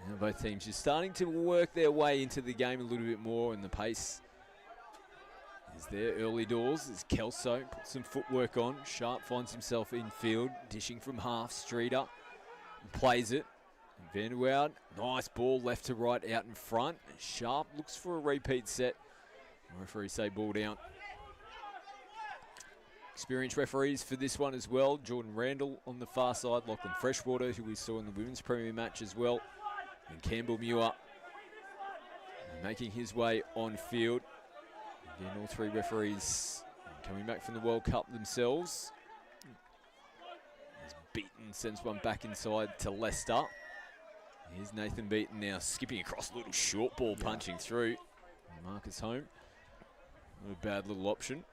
And both teams just starting to work their way into the game a little bit more, and the pace is there early doors as Kelso puts some footwork on. Sharp finds himself in field, dishing from half. Streeter plays it. And Van Woud, nice ball left to right out in front. Sharp looks for a repeat set. The referee say ball down. Experienced referees for this one as well. Jordan Randall on the far side. Lachlan Freshwater, who we saw in the Women's Premier match as well. And Campbell Muir making his way on field. Again, all three referees coming back from the World Cup themselves. As Beaton sends one back inside to Leicester. Here's Nathan Beaton now skipping across, little short ball punching through. Marcus Home. Not a bad little option.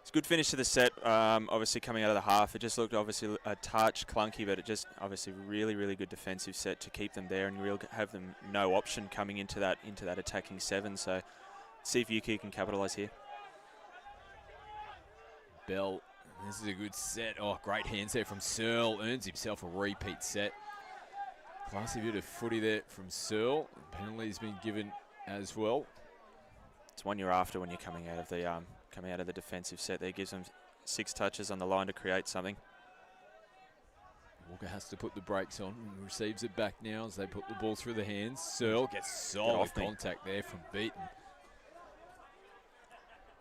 It's a good finish to the set, obviously coming out of the half. It just looked obviously a touch clunky, but it just obviously really, really good defensive set to keep them there and really have them no option coming into that attacking 7. So see if UQ can capitalise here. Bell, this is a good set. Oh, great hands there from Searle. Earns himself a repeat set. Classy bit of footy there from Searle. Penalty's been given as well. It's one you're after when you're coming out of the defensive set there. Gives them 6 touches on the line to create something. Walker has to put the brakes on and receives it back now as they put the ball through the hands. Searle gets solid contact there from Beaton.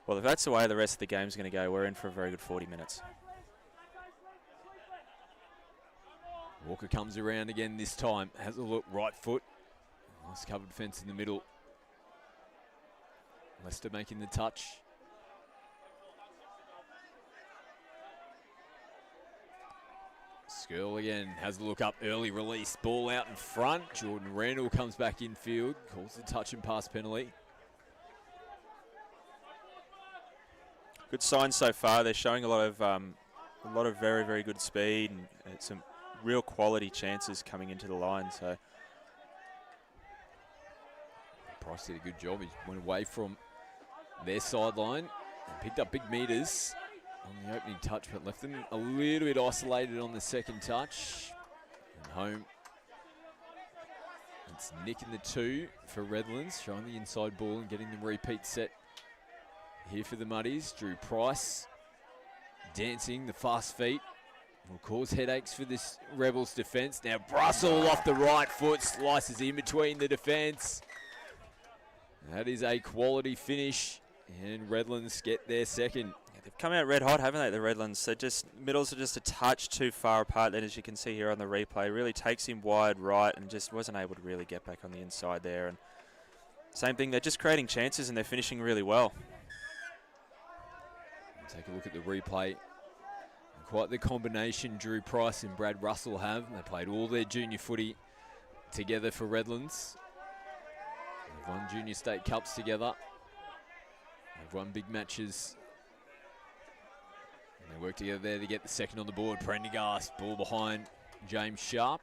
Well, if that's the way the rest of the game's going to go, we're in for a very good 40 minutes. Walker comes around again this time. Has a look, right foot. Nice covered fence in the middle. Leicester making the touch. Skirl again has a look up, early release, ball out in front. Jordan Randall comes back infield, calls the touch and pass penalty. Good signs so far. They're showing a lot of very, very good speed and some real quality chances coming into the line. So Price did a good job. He went away from their sideline and picked up big meters on the opening touch, but left them a little bit isolated on the second touch. And home. It's Nick in the 2 for Redlands, showing the inside ball and getting the repeat set here for the Muddies. Drew Price dancing, the fast feet will cause headaches for this Rebels defence. Now Brussel off the right foot, slices in between the defence. That is a quality finish, and Redlands get their second. Yeah, they've come out red hot, haven't they, the Redlands? So just middles are just a touch too far apart then, as you can see here on the replay. Really takes him wide right and just wasn't able to really get back on the inside there. And same thing, they're just creating chances and they're finishing really well. Take a look at the replay. Quite the combination Drew Price and Brad Russell have. They played all their junior footy together for Redlands. They've won junior state cups together. They've won big matches. And they work together there to get the second on the board. Prendergast, ball behind James Sharp.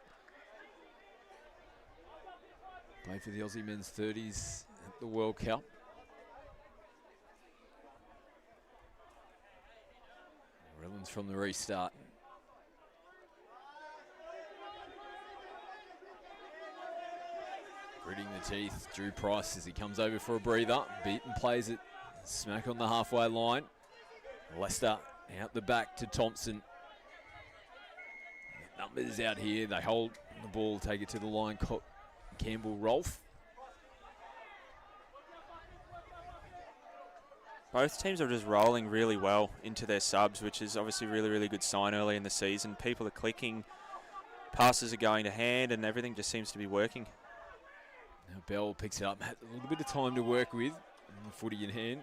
Played for the Aussie men's 30s at the World Cup. Redlands from the restart. Gritting the teeth, Drew Price as he comes over for a breather. Beaton plays it smack on the halfway line. Leicester out the back to Thompson. Numbers out here, they hold the ball, take it to the line. Campbell Rolfe. Both teams are just rolling really well into their subs, which is obviously really, really good sign early in the season. People are clicking, passes are going to hand, and everything just seems to be working. Now Bell picks it up, had a little bit of time to work with, and the footy in hand.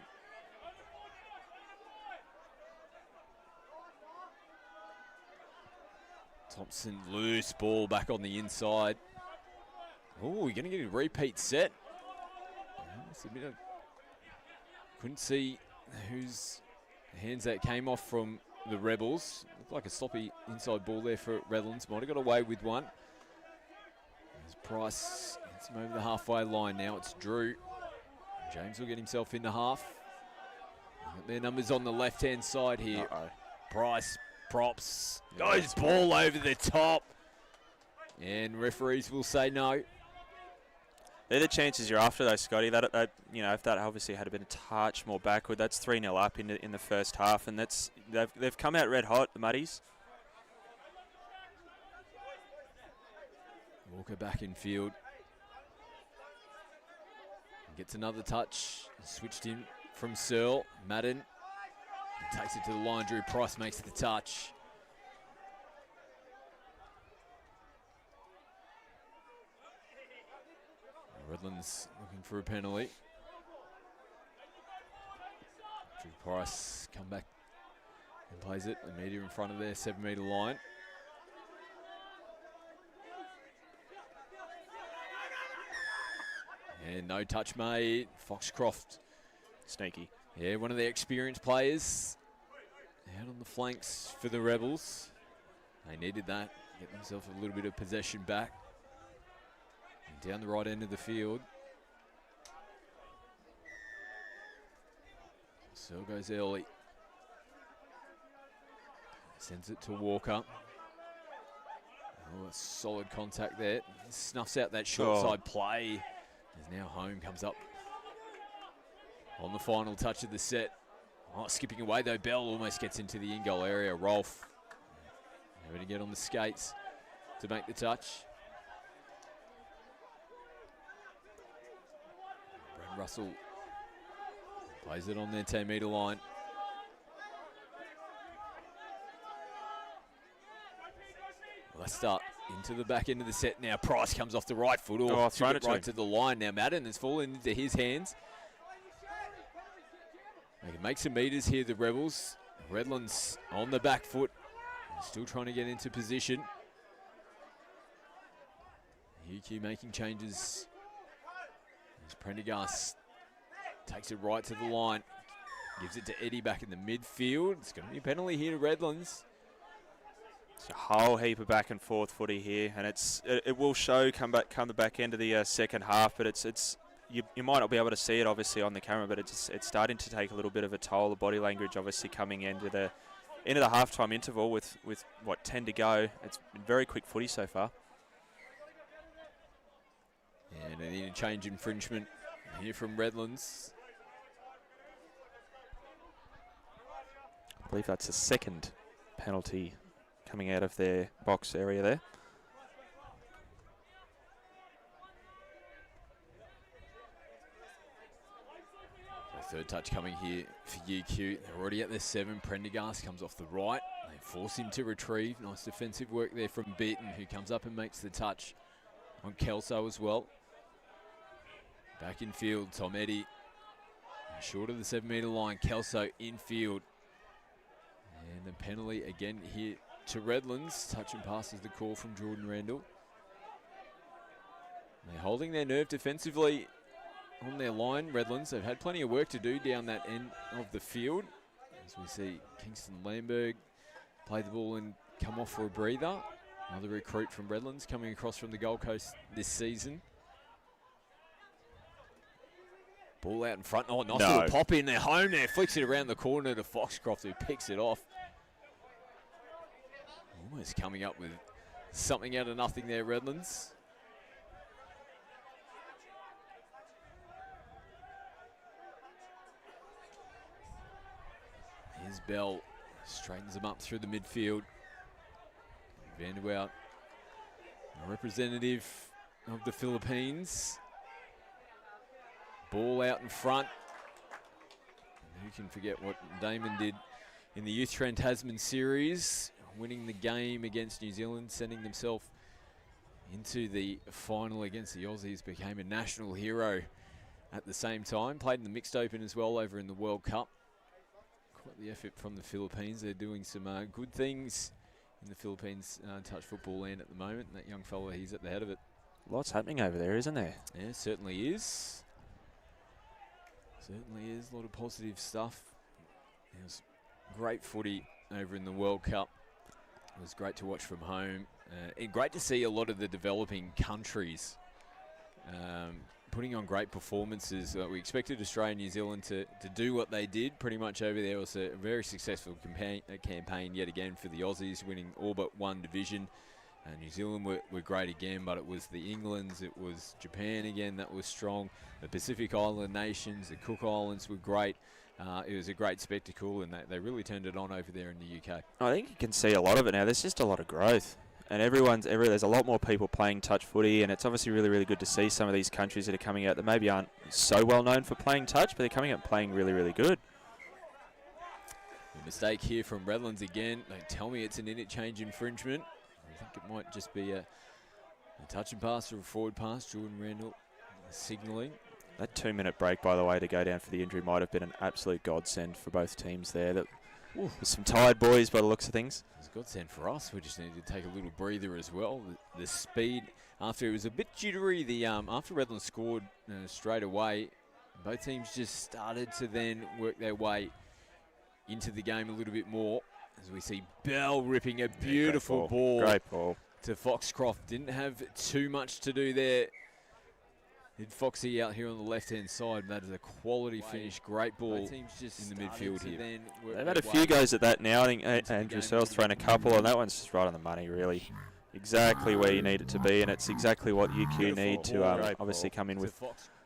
Thompson, loose ball back on the inside. Oh, we're going to get a repeat set. Couldn't see whose hands that came off from the Rebels. Looked like a sloppy inside ball there for Redlands. Might have got away with one. As Price gets him over the halfway line now. It's Drew. James will get himself into half. Got their numbers on the left-hand side here. Price props. Goes ball over the top. And referees will say no. They're the chances you're after, though, Scotty. That you know, if that obviously had been a touch more backward, that's 3-0 up in the first half, and they've come out red hot, the Muddies. Walker back in field. Gets another touch. Switched in from Searle. Madden takes it to the line. Drew Price makes the touch. Redlands looking for a penalty. Drew Price come back and plays it. The media in front of their 7-metre line. And no touch made. Foxcroft. Sneaky. Yeah, one of their experienced players out on the flanks for the Rebels. They needed that. Get themselves a little bit of possession back. And down the right end of the field. Searle goes early. Sends it to Walker. Oh, solid contact there. Snuffs out that short side play. As now Home comes up on the final touch of the set. Oh, skipping away though. Bell almost gets into the in-goal area. Rolfe having to get on the skates to make the touch. Brad Russell plays it on their 10-metre line. Leicester into the back end of the set now. Price comes off the right foot. Thrown it right to the line now. Madden has fallen into his hands. They can make some meters here, the Rebels. Redlands on the back foot, still trying to get into position. UQ making changes. As Prendergast takes it right to the line. Gives it to Eddie back in the midfield. It's going to be a penalty here to Redlands. It's a whole heap of back and forth footy here, and it will show come the back end of the second half. But you might not be able to see it obviously on the camera, but it's starting to take a little bit of a toll. The body language obviously coming into the halftime interval with what 10 to go. It's been very quick footy so far. And an interchange infringement here from Redlands. I believe that's the second penalty coming out of their box area there. The third touch coming here for UQ. They're already at their 7. Prendergast comes off the right. They force him to retrieve. Nice defensive work there from Beaton, who comes up and makes the touch on Kelso as well. Back in field, Tom Eddy. Short of the 7-metre line, Kelso in field. And the penalty again here to Redlands. Touch and pass is the call from Jordan Randall. They're holding their nerve defensively on their line, Redlands. They've had plenty of work to do down that end of the field. As we see Kingston Lamberg play the ball and come off for a breather. Another recruit from Redlands coming across from the Gold Coast this season. Ball out in front. Oh, nice little pop in. They're home there. Flicks it around the corner to Foxcroft, who picks it off. Almost coming up with something out of nothing there, Redlands. Here's Bell. Straightens them up through the midfield. Vanderwout, a representative of the Philippines. Ball out in front. Who can forget what Damon did in the Youth Trend Tasman series, winning the game against New Zealand, sending themselves into the final against the Aussies, became a national hero at the same time. Played in the Mixed Open as well over in the World Cup. Quite the effort from the Philippines. They're doing some good things in the Philippines touch football land at the moment. And that young fella, he's at the head of it. Lots happening over there, isn't there? Yeah, certainly is. Certainly is. A lot of positive stuff. It was great footy over in the World Cup. It was great to watch from home. And great to see a lot of the developing countries putting on great performances. We expected Australia and New Zealand to do what they did pretty much over there. It was a very successful campaign yet again for the Aussies, winning all but one division. New Zealand were great again, but it was the Englands, it was Japan again that was strong. The Pacific Island nations, the Cook Islands were great. It was a great spectacle, and they really turned it on over there in the UK. I think you can see a lot of it now. There's just a lot of growth. And there's a lot more people playing touch footy, and it's obviously really, really good to see some of these countries that are coming out that maybe aren't so well known for playing touch, but they're coming out and playing really, really good. A mistake here from Redlands again. Don't tell me it's an interchange infringement. I think it might just be a touch and pass or a forward pass. Jordan Randall signalling. That 2-minute break, by the way, to go down for the injury might have been an absolute godsend for both teams there. There's some tired boys by the looks of things. It's a godsend for us. We just needed to take a little breather as well. The speed, after it was a bit jittery, after Redlands scored straight away, both teams just started to then work their way into the game a little bit more. As we see Bell ripping a beautiful ball. Great ball to Foxcroft. Didn't have too much to do there. Did Foxy out here on the left-hand side. That is a quality finish. Great ball just in the midfield here. They've had a few goes at that now. I think Andrew Searle's thrown a couple, and that one's just right on the money, really. Exactly where you need it to be, and it's exactly what UQ need to obviously come in with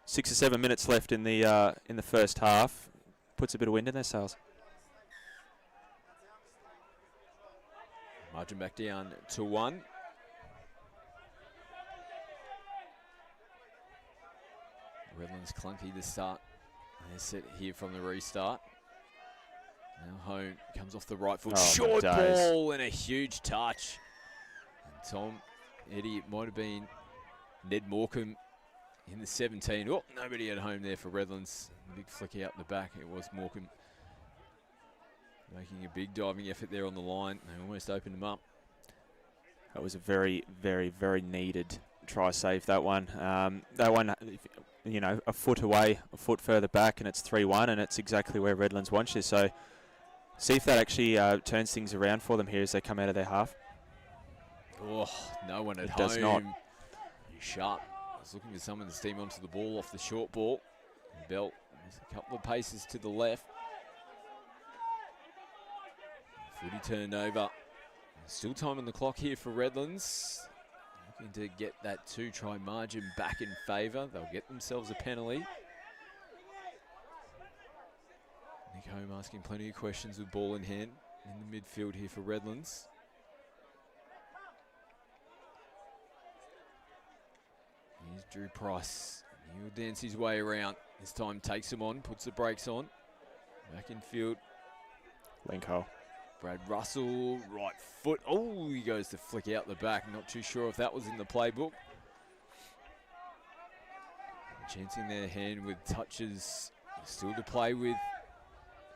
6 or 7 minutes left in the first half. Puts a bit of wind in their sails. Margin back down to 1. Redlands clunky to start. They're set here from the restart. Now home comes off the right foot. Short ball and a huge touch. And Tom Eddy, it might have been Ned Morecambe in the 17. Oh, nobody at home there for Redlands. Big flick out the back. It was Morecambe Making a big diving effort there on the line. They almost opened him up. That was a very, very, very needed try save, that one. That one, you know, a foot away, a foot further back, and it's 3-1, and it's exactly where Redlands wants you. So see if that actually turns things around for them here as they come out of their half. Oh, no one at It home. does not. Sharp. I was looking for someone to steam onto the ball off the short ball. Belt is a couple of paces to the left. Footy turned over. Still time on the clock here for Redlands. Looking to get that 2-try margin back in favour. They'll get themselves a penalty. Nick Home asking plenty of questions with ball in hand in the midfield here for Redlands. Here's Drew Price. He'll dance his way around. This time takes him on, puts the brakes on. Back in field. Linko. Brad Russell, right foot. Oh, he goes to flick out the back. Not too sure if that was in the playbook. Chancing their hand with touches. Still to play with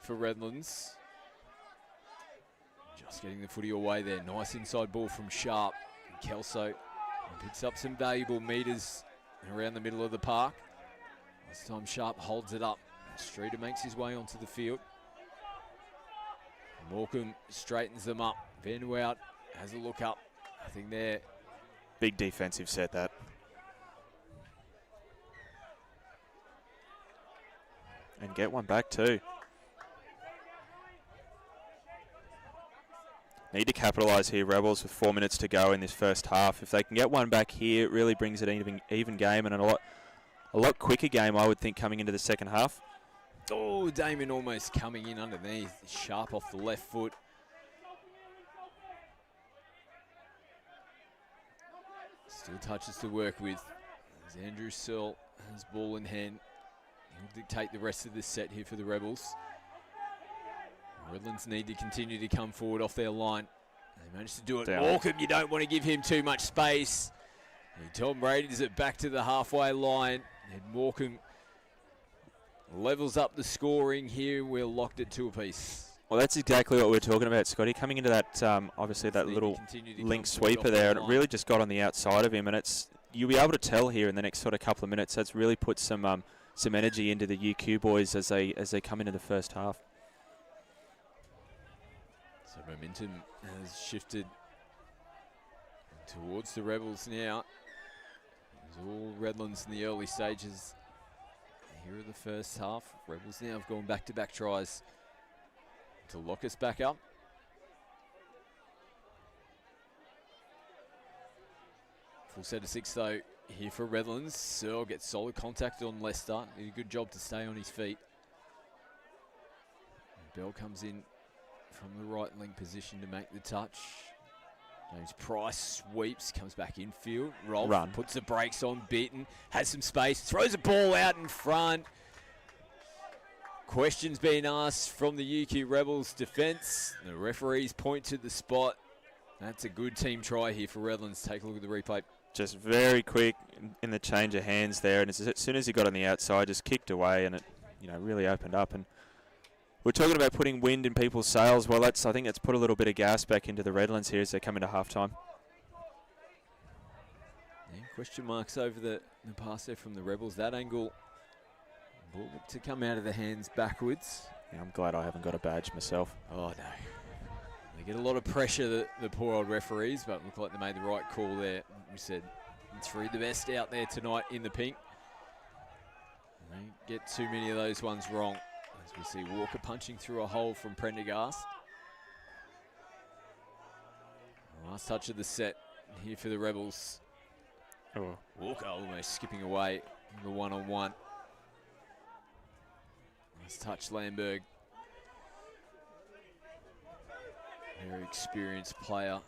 for Redlands. Just getting the footy away there. Nice inside ball from Sharp. And Kelso picks up some valuable metres around the middle of the park. This time Sharp holds it up. Streeter makes his way onto the field. Morecambe straightens them up. Van Wout has a look up. I think they're... Big defensive set, that. And get one back too. Need to capitalise here, Rebels, with 4 minutes to go in this first half. If they can get one back here, it really brings it an even game and a lot quicker game, I would think, coming into the second half. Oh, Damon almost coming in underneath. Sharp off the left foot. Still touches to work with. As Andrew Searle has ball in hand. He'll dictate the rest of this set here for the Rebels. Redlands need to continue to come forward off their line. They managed to do it. Down. Morecambe, you don't want to give him too much space. And Tom Brady's it back to the halfway line. And Morecambe levels up the scoring here. We're locked at 2 apiece. Well, that's exactly what we're talking about, Scotty. Coming into that, obviously that little link sweeper there, and it really just got on the outside of him. And it's you'll be able to tell here in the next sort of couple of minutes. That's really put some energy into the UQ boys as they come into the first half. So momentum has shifted towards the Rebels now. It's all Redlands in the early stages. Here are the first half. Rebels now have gone back-to-back tries to lock us back up. Full set of 6 though here for Redlands. Searle gets solid contact on Lester. Did a good job to stay on his feet. And Bell comes in from the right link position to make the touch. James Price sweeps, comes back infield. Rolf Run. Puts the brakes on, beaten, has some space, throws a ball out in front. Questions being asked from the UQ Rebels defence. The referees point to the spot. That's a good team try here for Redlands. Take a look at the replay. Just very quick in the change of hands there, and as soon as he got on the outside, just kicked away, and it, really opened up. And we're talking about putting wind in people's sails. Well, I think that's put a little bit of gas back into the Redlands here as they come into halftime. Yeah, question marks over the pass there from the Rebels. That angle, ball to come out of the hands backwards. Yeah, I'm glad I haven't got a badge myself. Oh, no. They get a lot of pressure, the poor old referees, but look like they made the right call there. We said 3 the best out there tonight in the pink. They don't get too many of those ones wrong. As we see Walker punching through a hole from Prendergast. Last touch of the set here for the Rebels. Oh. Walker almost skipping away the one-on-one. Nice touch, Lamberg. Very experienced player.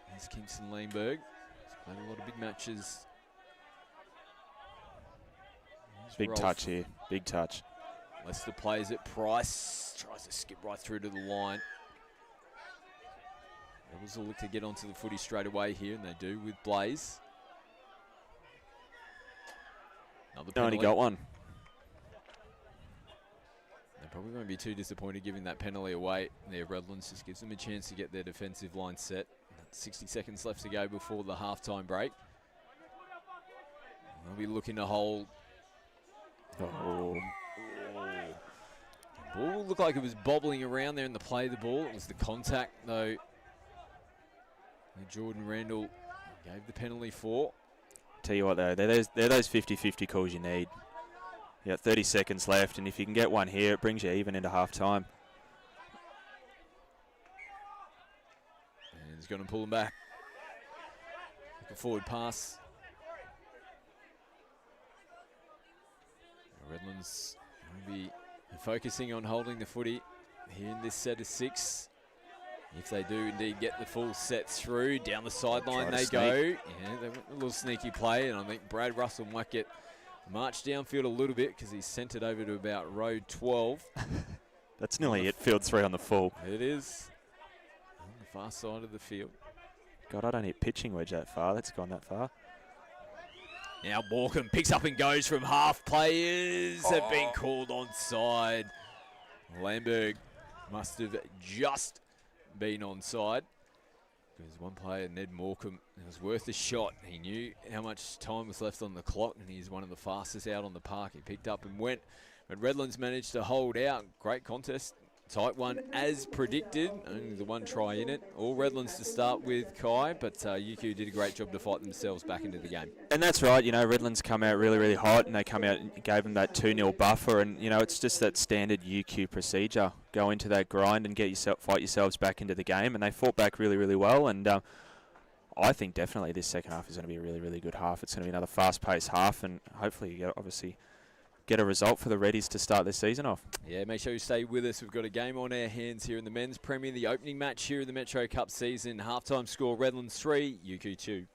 There's Kingston Lamberg. He's played a lot of big matches. Here's Big Rolf. touch here. Big touch. Lester plays it. Price tries to skip right through to the line. Rebels will look to get onto the footy straight away here, and they do with Blaze. Another Only penalty. got one. They Probably won't be too disappointed giving that penalty away. There, Redlands just gives them a chance to get their defensive line set. 60 seconds left to go before the halftime break. They'll be looking to hold. Oh. Ball looked like it was bobbling around there in the play of the ball. It was the contact, though, that Jordan Randall gave the penalty for. Tell you what, though, they're those 50-50 calls you need. You got 30 seconds left, and if you can get one here, it brings you even into half-time. And he's going to pull them back. Like a forward pass. Redlands will be focusing on holding the footy here in this set of 6. If they do indeed get the full set through, down the sideline they go. Yeah, they went a little sneaky play, and I think Brad Russell might get marched downfield a little bit because he's sent it over to about row 12. That's nearly it, field 3 on the full. It is. On the far side of the field. God, I don't hit pitching wedge that far. That's gone that far. Now Morecambe picks up and goes from half. Players have been called onside. Lamberg must have just been onside. Because one player, Ned Morecambe, it was worth a shot. He knew how much time was left on the clock, and he's one of the fastest out on the park. He picked up and went. But Redlands managed to hold out. Great contest. Tight one as predicted. Only the one try in it. All Redlands to start with, Kai, but UQ did a great job to fight themselves back into the game. And that's right. You know, Redlands come out really, really hot, and they come out and gave them that 2-0 buffer. And, you know, it's just that standard UQ procedure. Go into that grind and fight yourselves back into the game. And they fought back really, really well. And I think definitely this second half is going to be a really, really good half. It's going to be another fast-paced half, and hopefully you get a result for the Reddies to start this season off. Yeah, make sure you stay with us. We've got a game on our hands here in the Men's Premier, the opening match here in the Metro Cup season. Halftime score, Redlands 3, UQ 2.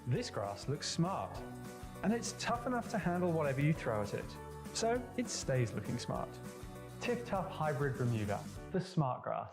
This grass looks smart, and it's tough enough to handle whatever you throw at it, so it stays looking smart. Tiff Tough Hybrid Bermuda, the smart grass.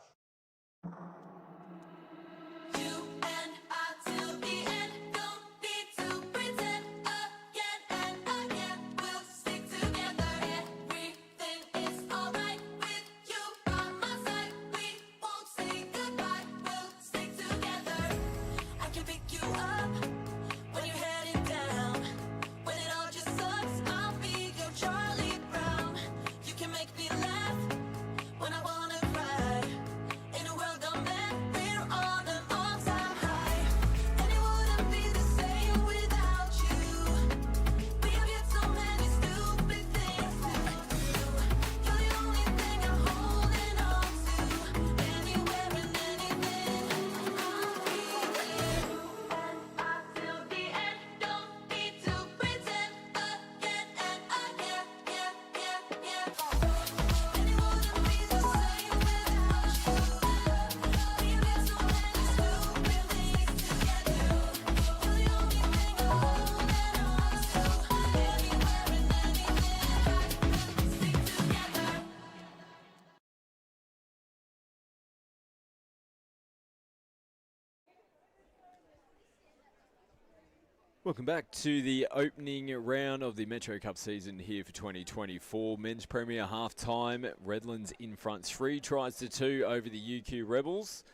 Welcome back to the opening round of the Metro Cup season here for 2024. Men's Premier half-time. Redlands in front 3 tries to 2 over the UQ Rebels.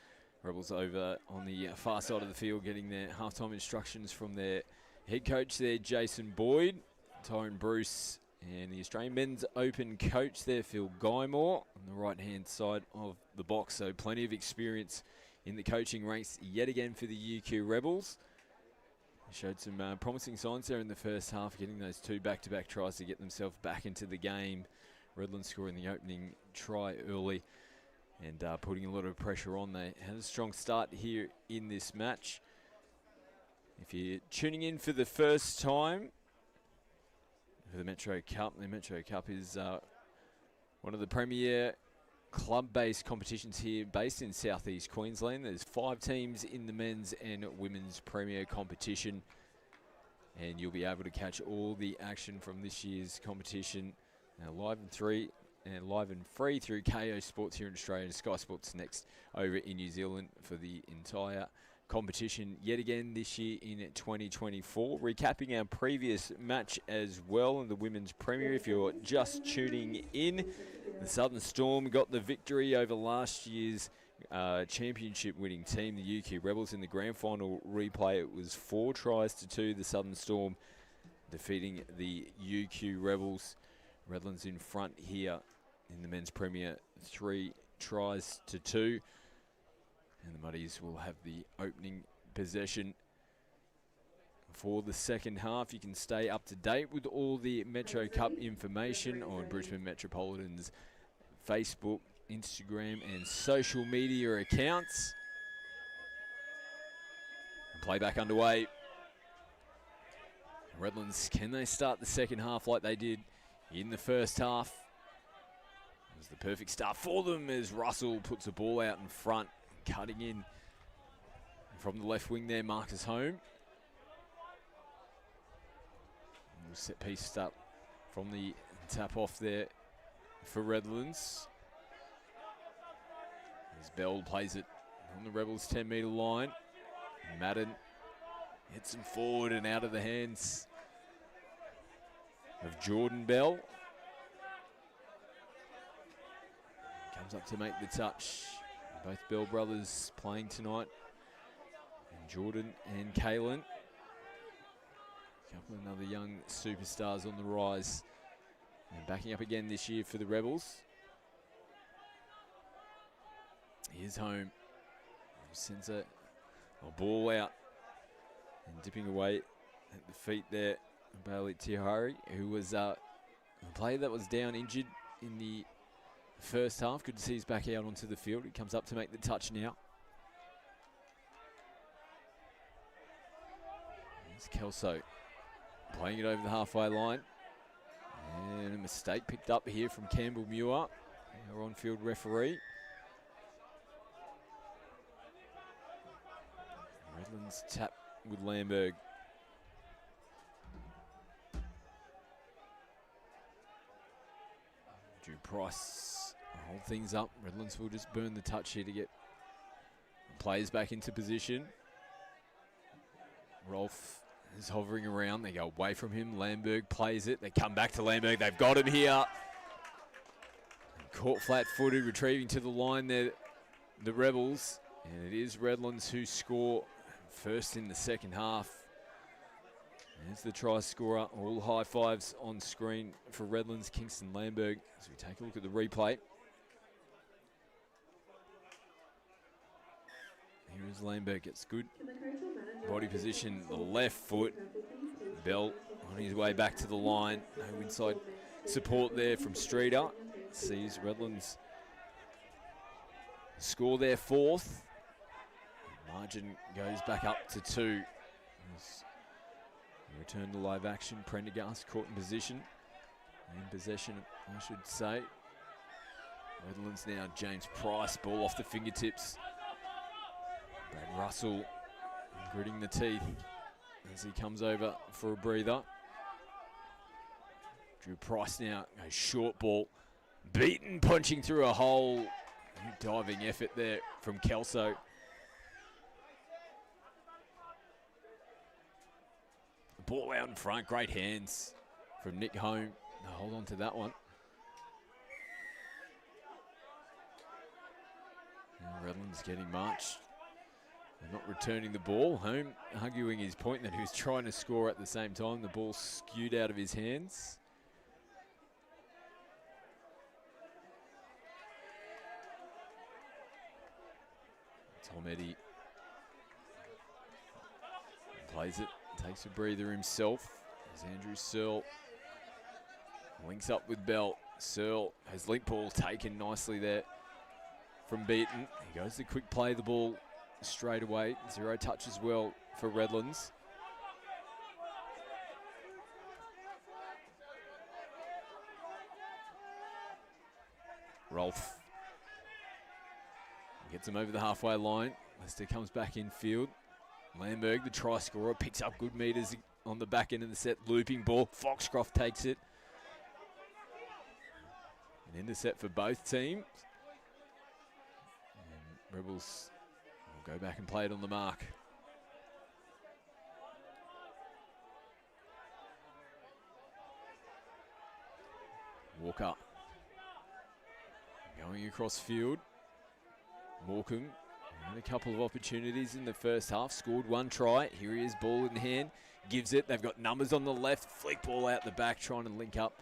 Rebels over on the far side of the field getting their half-time instructions from their head coach there, Jason Boyd, Tyrone Bruce, and the Australian Men's Open coach there, Phil Guymore, on the right-hand side of the box. So plenty of experience in the coaching ranks yet again for the UQ Rebels. Showed some promising signs there in the first half, getting those 2 back-to-back tries to get themselves back into the game. Redlands scoring the opening try early. and putting a lot of pressure on. They had a strong start here in this match. If you're tuning in for the first time for the Metro Cup is one of the premier club-based competitions here based in southeast Queensland. There's 5 teams in the men's and women's premier competition, and you'll be able to catch all the action from this year's competition live and free through KO Sports here in Australia and Sky Sports Next over in New Zealand for the entire competition yet again this year in 2024. Recapping our previous match as well in the Women's Premier. If you're just tuning in, the Southern Storm got the victory over last year's championship winning team, the UQ Rebels, in the grand final replay. It was 4-2, the Southern Storm defeating the UQ Rebels. Redlands in front here in the Men's Premier, 3-2. And the Muddies will have the opening possession for the second half. You can stay up to date with all the Metro Cup information on Brisbane Metropolitan's Facebook, Instagram and social media accounts. And playback underway. Redlands, can they start the second half like they did in the first half? It was the perfect start for them as Russell puts the ball out in front. Cutting in from the left wing there, Marcus Home. Set piece up from the tap off there for Redlands. As Bell plays it on the Rebels 10-metre line. Madden hits him forward and out of the hands of Jordan Bell. Comes up to make the touch. Both Bell brothers playing tonight. And Jordan and Kaylin. A couple of other young superstars on the rise. And backing up again this year for the Rebels. Here's Home. Sends a ball out. And dipping away at the feet there. Bailey Tihari, who was a player that was down injured in the first half. Good to see he's back out onto the field. He comes up to make the touch now. There's Kelso playing it over the halfway line. And a mistake picked up here from Campbell Muir, our on-field referee. Redlands tap with Lamberg. Drew Price hold things up. Redlands will just burn the touch here to get players back into position. Rolfe is hovering around. They go away from him. Lamberg plays it. They come back to Lamberg. They've got him here. Caught flat-footed, retrieving to the line there, the Rebels. And it is Redlands who score first in the second half. There's the try scorer. All high fives on screen for Redlands, Kingston Lamberg. As we take a look at the replay. Here is Lamberg. Gets good body position. The left foot. Bell on his way back to the line. No inside support there from Streeter. Sees Redlands score their fourth. Margin goes back up to 2. Return to live action. Prendergast caught in position. In possession, I should say. Redlands now. James Price. Ball off the fingertips. Brad Russell gritting the teeth as he comes over for a breather. Drew Price now. A short ball. Beaten, punching through a hole. Diving effort there from Kelso. Ball out in front, great hands from Nick Home. Now hold on to that one. Now Redlands getting marched. They're not returning the ball. Home arguing his point that he was trying to score at the same time. The ball skewed out of his hands. Tom Eddy plays it. Takes a breather himself as Andrew Searle links up with Bell. Searle has link ball taken nicely there from Beaton. He goes to quick play the ball straight away. 0 touch as well for Redlands. Rolfe gets him over the halfway line. Lester comes back in field. Lamberg, the try scorer, picks up good meters on the back end of the set. Looping ball. Foxcroft takes it. An intercept for both teams. And Rebels will go back and play it on the mark. Walker going across field. Morecambe had a couple of opportunities in the first half. Scored 1 try. Here he is, ball in hand. Gives it. They've got numbers on the left. Flick ball out the back, trying to link up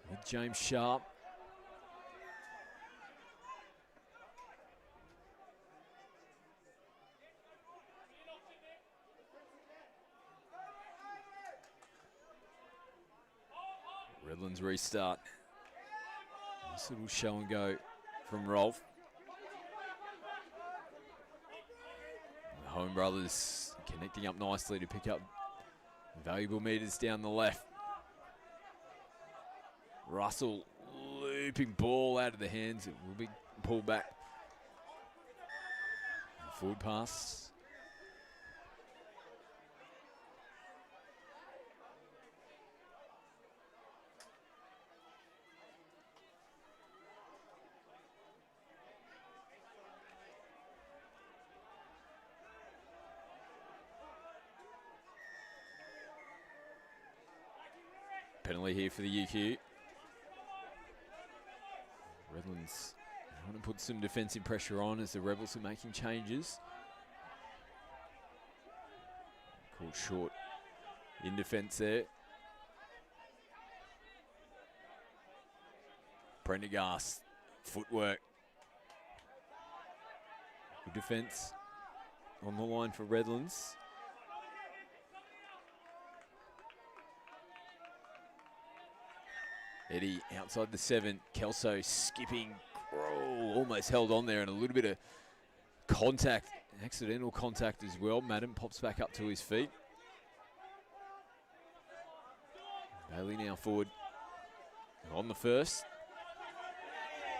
with James Sharp. Redlands restart. Nice little show and go from Rolfe. The Home brothers connecting up nicely to pick up valuable meters down the left. Russell looping ball out of the hands. It will be pulled back. Forward pass. Penalty here for the UQ. Redlands want to put some defensive pressure on as the Rebels are making changes. Called short in defence there. Prendergast, footwork. Good defence on the line for Redlands. Eddie outside the 7. Kelso skipping. Almost held on there and a little bit of contact, accidental contact as well. Madden pops back up to his feet. Bailey now forward on the first.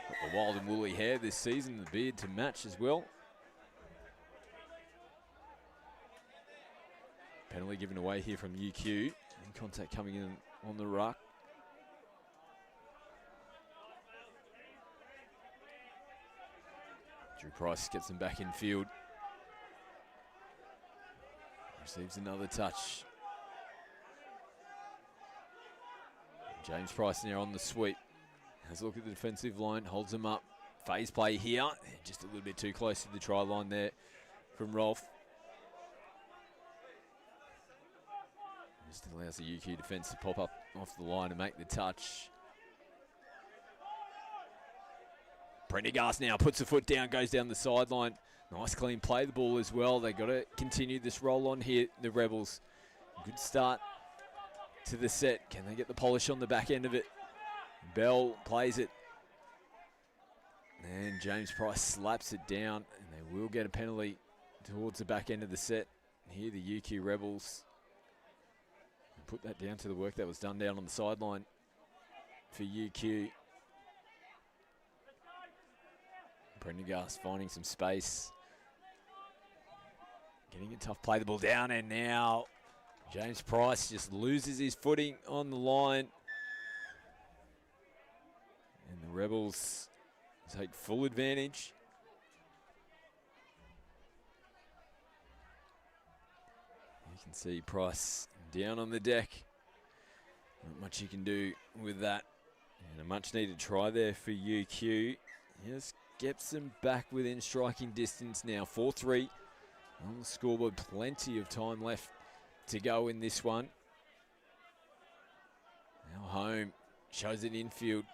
Got the wild and woolly hair this season, the beard to match as well. Penalty given away here from UQ. And contact coming in on the ruck. Drew Price gets them back in field. Receives another touch. James Price now on the sweep. Has a look at the defensive line, holds them up. Phase play here. Just a little bit too close to the try line there from Rolfe. Just allows the UQ defence to pop up off the line and make the touch. Prendergast now puts a foot down, goes down the sideline. Nice clean play the ball as well. They've got to continue this roll on here, the Rebels. Good start to the set. Can they get the polish on the back end of it? Bell plays it. And James Price slaps it down, and they will get a penalty towards the back end of the set. Here the UQ Rebels put that down to the work that was done down on the sideline for UQ. Prendergast finding some space. Getting a tough play the ball down, and now James Price just loses his footing on the line. And the Rebels take full advantage. You can see Price down on the deck. Not much you can do with that. And a much needed try there for UQ. Yes, gets them back within striking distance now. 4-3 on the scoreboard. Plenty of time left to go in this one. Now Home shows it infield.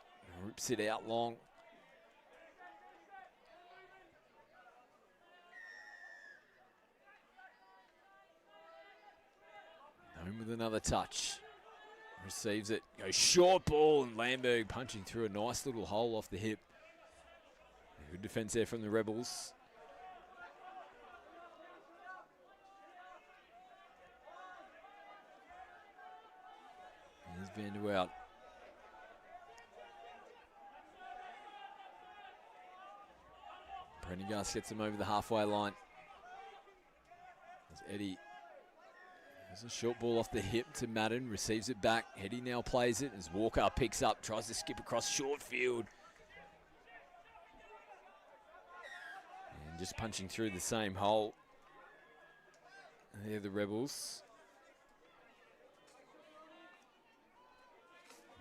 Rips it out long. Home with another touch. Receives it. Goes short ball, and Lamberg punching through a nice little hole off the hip. Good defence there from the Rebels. Here's Van der Wout. Prendergast gets him over the halfway line. As Eddie has a short ball off the hip to Madden, receives it back. Eddie now plays it as Walker picks up, tries to skip across short field. And just punching through the same hole. There the Rebels.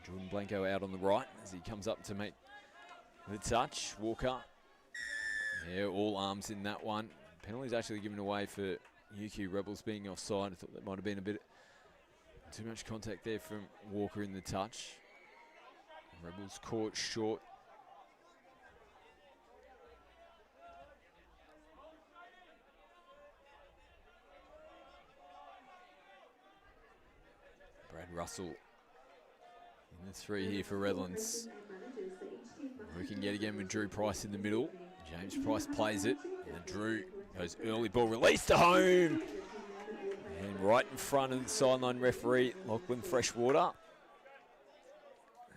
Jordan Blanco out on the right as he comes up to make the touch. Walker. Yeah, all arms in that one. Penalty's actually given away for UQ Rebels being offside. I thought that might have been a bit too much contact there from Walker in the touch. Rebels caught short. Brad Russell in the 3 here for Redlands. Working yet again with Drew Price in the middle. James Price plays it, and Drew goes early ball release to home. And right in front of the sideline referee, Lachlan Freshwater,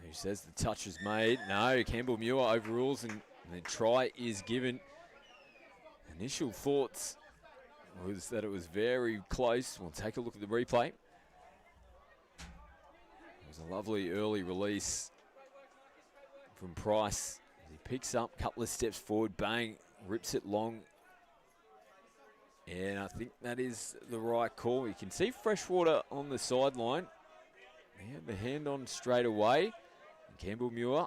who says the touch was made. No, Campbell Muir overrules, and the try is given. Initial thoughts was that it was very close. We'll take a look at the replay. It was a lovely early release from Price. He picks up a couple of steps forward, bang, rips it long. And I think that is the right call. You can see Freshwater on the sideline. He had the hand on straight away. And Campbell Muir.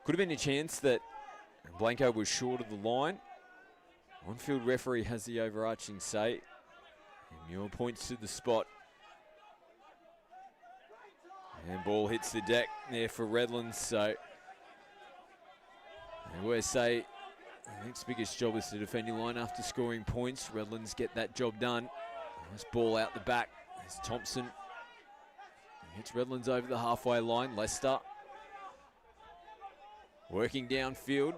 Could have been a chance that Blanco was short of the line. On-field referee has the overarching say. And Muir points to the spot. And ball hits the deck there for Redlands. So I always say, the next biggest job is to defend your line after scoring points. Redlands get that job done. Nice ball out the back. There's Thompson. Hits Redlands over the halfway line. Lester working downfield.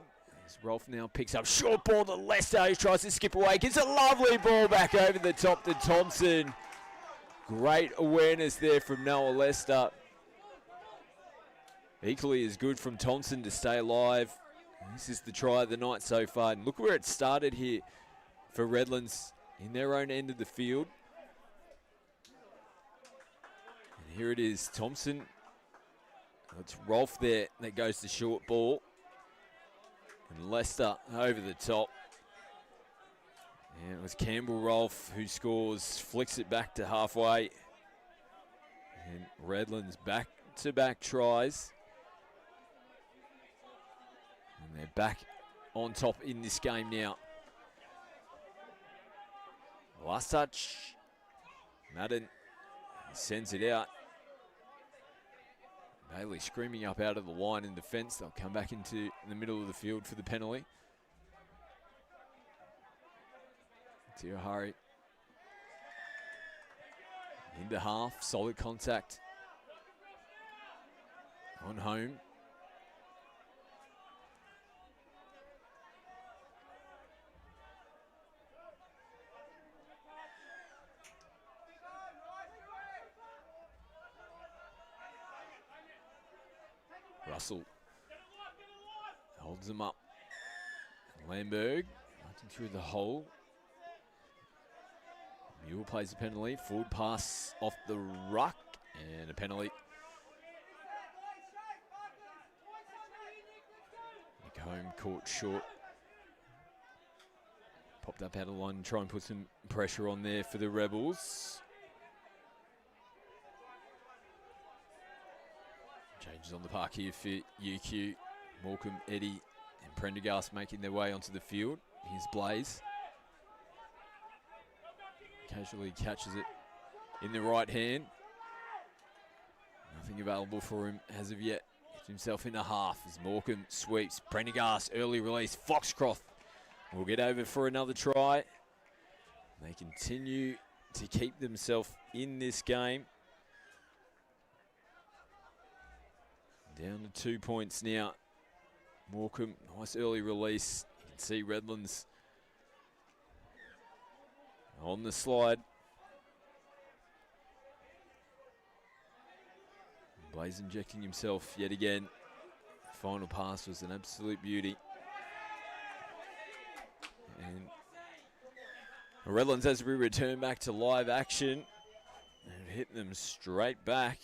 As Rolf now picks up short ball to Lester, who tries to skip away. Gets a lovely ball back over the top to Thompson. Great awareness there from Noah Lester. Equally as good from Thompson to stay alive. This is the try of the night so far. And look where it started here for Redlands in their own end of the field. And here it is, Thompson. It's Rolf there that goes to short ball. And Lester over the top. And it was Campbell Rolf who scores, flicks it back to halfway. And Redlands back-to-back tries. And they're back on top in this game now. Last touch. Madden sends it out. Bailey screaming up out of the line in defence. They'll come back into the middle of the field for the penalty. Tirahari into half. Solid contact on home. Russell holds them up. Lamberg hunting through the hole. Mule plays the penalty. Forward pass off the ruck and a penalty. Nick Home caught short. Popped up out of the line and try and put some pressure on there for the Rebels. Changes on the park here for UQ. Morecambe, Eddie and Prendergast making their way onto the field. Here's Blaze. Casually catches it in the right hand. Nothing available for him as of yet. Gets himself in a half as Morecambe sweeps. Prendergast, early release. Foxcroft will get over for another try. They continue to keep themselves in this game. Down to 2 points now Morecambe, nice early release. You can see Redlands on the slide. Blaze injecting himself yet again. Final pass was an absolute beauty. And Redlands, as we return back to live action, and hit them straight back.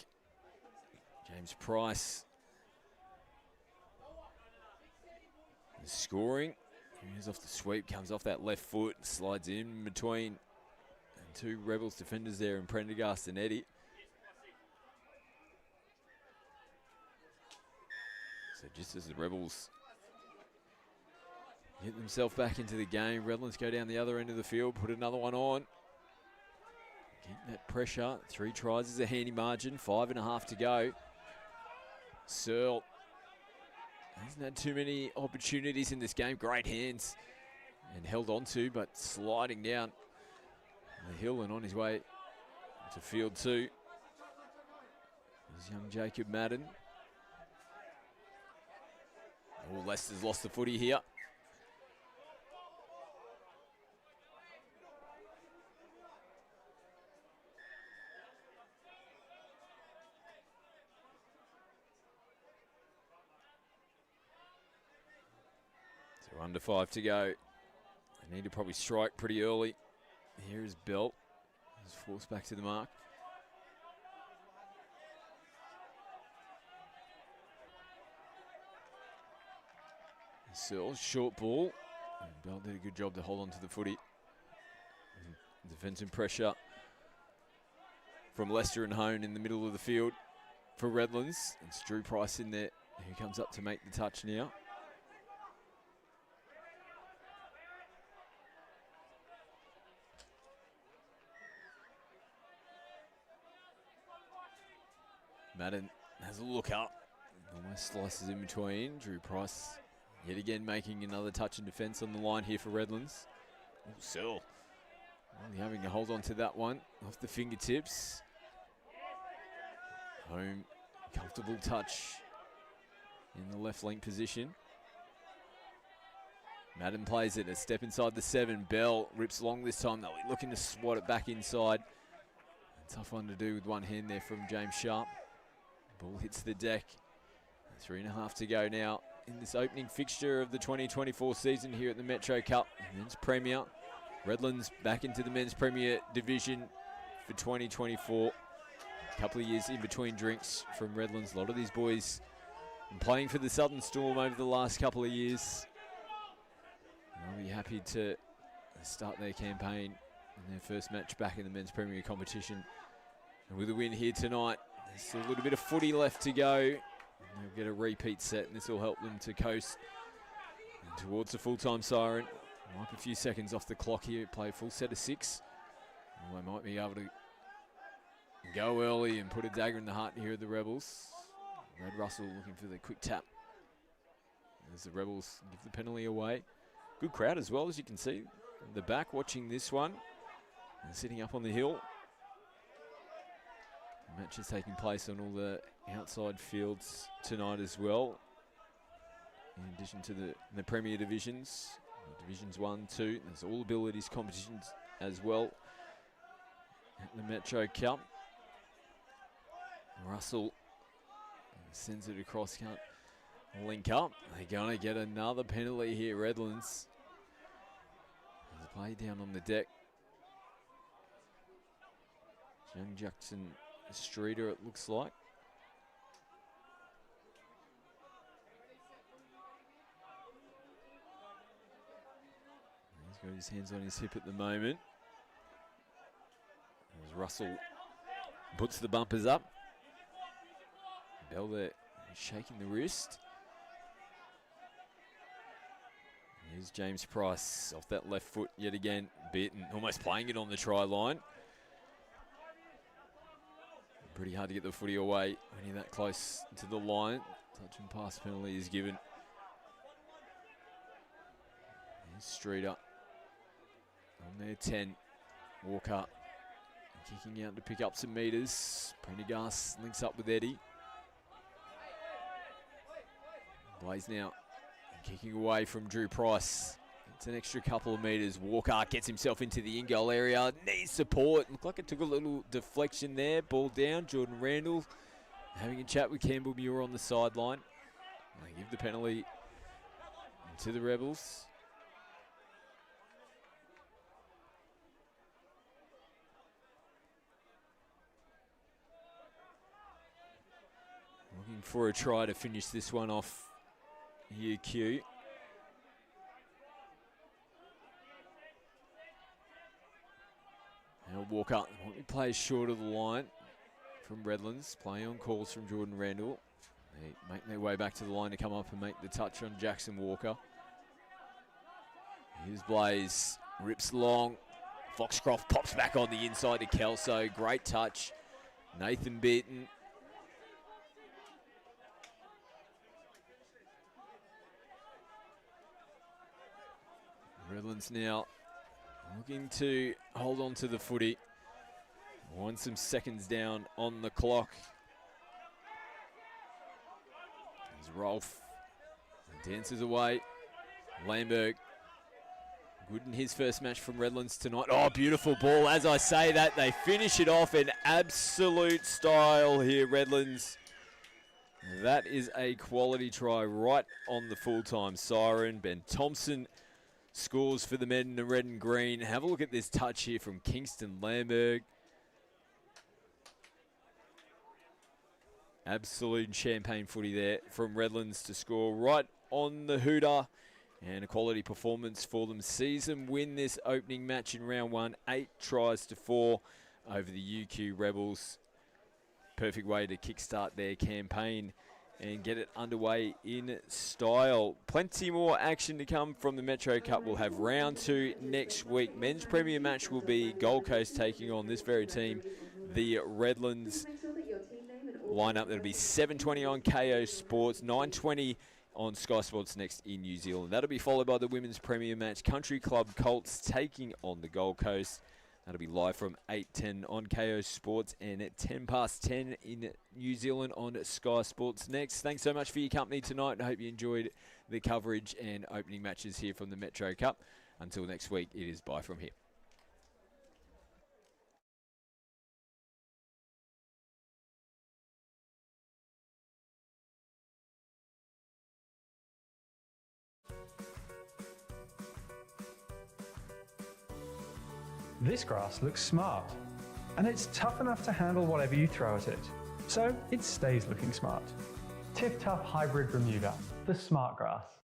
James Price is scoring. He's off the sweep, comes off that left foot, slides in between and two Rebels defenders there in Prendergast and Eddie. So just as the Rebels get themselves back into the game, Redlands go down the other end of the field, put another one on. Keep that pressure. 3 tries is a handy margin, 5.5 to go. Searle hasn't had too many opportunities in this game. Great hands and held on to, but sliding down the hill and on his way to field 2 is young Jacob Madden. Oh, Leicester's lost the footy here. So under 5 to go. They need to probably strike pretty early. Here is Bell. He's forced back to the mark. Searle, short ball. And Bell did a good job to hold on to the footy. Defensive pressure from Leicester and Hone in the middle of the field for Redlands. It's Drew Price in there, who comes up to make the touch now. Madden has a look up. Almost slices in between. Drew Price yet again making another touch in defence on the line here for Redlands. Oh, Searle only having to hold on to that one off the fingertips. Home, comfortable touch in the left link position. Madden plays it, a step inside the 7. Bell rips long this time. They'll be looking to swat it back inside. A tough one to do with one hand there from James Sharp. Ball hits the deck. 3.5 to go now in this opening fixture of the 2024 season here at the Metro Cup Men's Premier. Redlands back into the Men's Premier Division for 2024. A couple of years in between drinks from Redlands. A lot of these boys been playing for the Southern Storm over the last couple of years. They'll be happy to start their campaign in their first match back in the Men's Premier competition. And with a win here tonight, there's still a little bit of footy left to go. They'll get a repeat set, and this will help them to coast towards the full-time siren. Wipe a few seconds off the clock here. Play a full set of 6. Well, they might be able to go early and put a dagger in the heart here of the Rebels. Red Russell looking for the quick tap as the Rebels give the penalty away. Good crowd as well, as you can see. In the back watching this one and sitting up on the hill. The match is taking place on all the outside fields tonight as well. In addition to the Premier Divisions. Divisions 1, 2. There's all abilities competitions as well at the Metro Cup. Russell sends it across, can't link up. They're going to get another penalty here, Redlands. There's a play down on the deck. Young Jackson Streeter, it looks like. He's got his hands on his hip at the moment. As Russell puts the bumpers up. Bell there shaking the wrist. Here's James Price off that left foot yet again. Beaten, almost playing it on the try line. Pretty hard to get the footy away when you're that close to the line. Touch and pass penalty is given. Here's Streeter on their 10. Walker kicking out to pick up some metres. Prendergast links up with Eddie. Blaze now Kicking away from Drew Price. It's an extra couple of metres. Walker gets himself into the in-goal area. Needs support. Looked like it took a little deflection there. Ball down. Jordan Randall having a chat with Campbell Muir on the sideline. They give the penalty to the Rebels. Looking for a try to finish this one off here, Q. Now Walker plays short of the line from Redlands, playing on calls from Jordan Randall. They make their way back to the line to come up and make the touch on Jackson Walker. Here's Blaze, rips long. Foxcroft pops back on the inside to Kelso. Great touch. Nathan Beaton. Redlands now looking to hold on to the footy. Want some seconds down on the clock. There's Rolf. Dances away. Lamberg. Good in his first match from Redlands tonight. Oh, beautiful ball. As I say that, they finish it off in absolute style here, Redlands. That is a quality try right on the full-time siren. Ben Thompson scores for the men in the red and green. Have a look at this touch here from Kingston Lamberg. Absolute champagne footy there from Redlands to score right on the hooter. And a quality performance for them. Season win this opening match in round one. 8 tries to 4 over the UQ Rebels. Perfect way to kickstart their campaign and get it underway in style. Plenty more action to come from the Metro Cup. We'll have round 2 next week. Men's Premier match will be Gold Coast taking on this very team, the Redlands. Lineup that'll be 7:20 on KO Sports, 9:20 on Sky Sports Next in New Zealand. That'll be followed by the Women's Premier match, Country Club Colts taking on the Gold Coast. That'll be live from 8:10 on KO Sports and at 10:10 in New Zealand on Sky Sports Next. Thanks so much for your company tonight. I hope you enjoyed the coverage and opening matches here from the Metro Cup. Until next week, it is bye from here. This grass looks smart, and it's tough enough to handle whatever you throw at it, so it stays looking smart. Tiff Tough Hybrid Bermuda, the smart grass.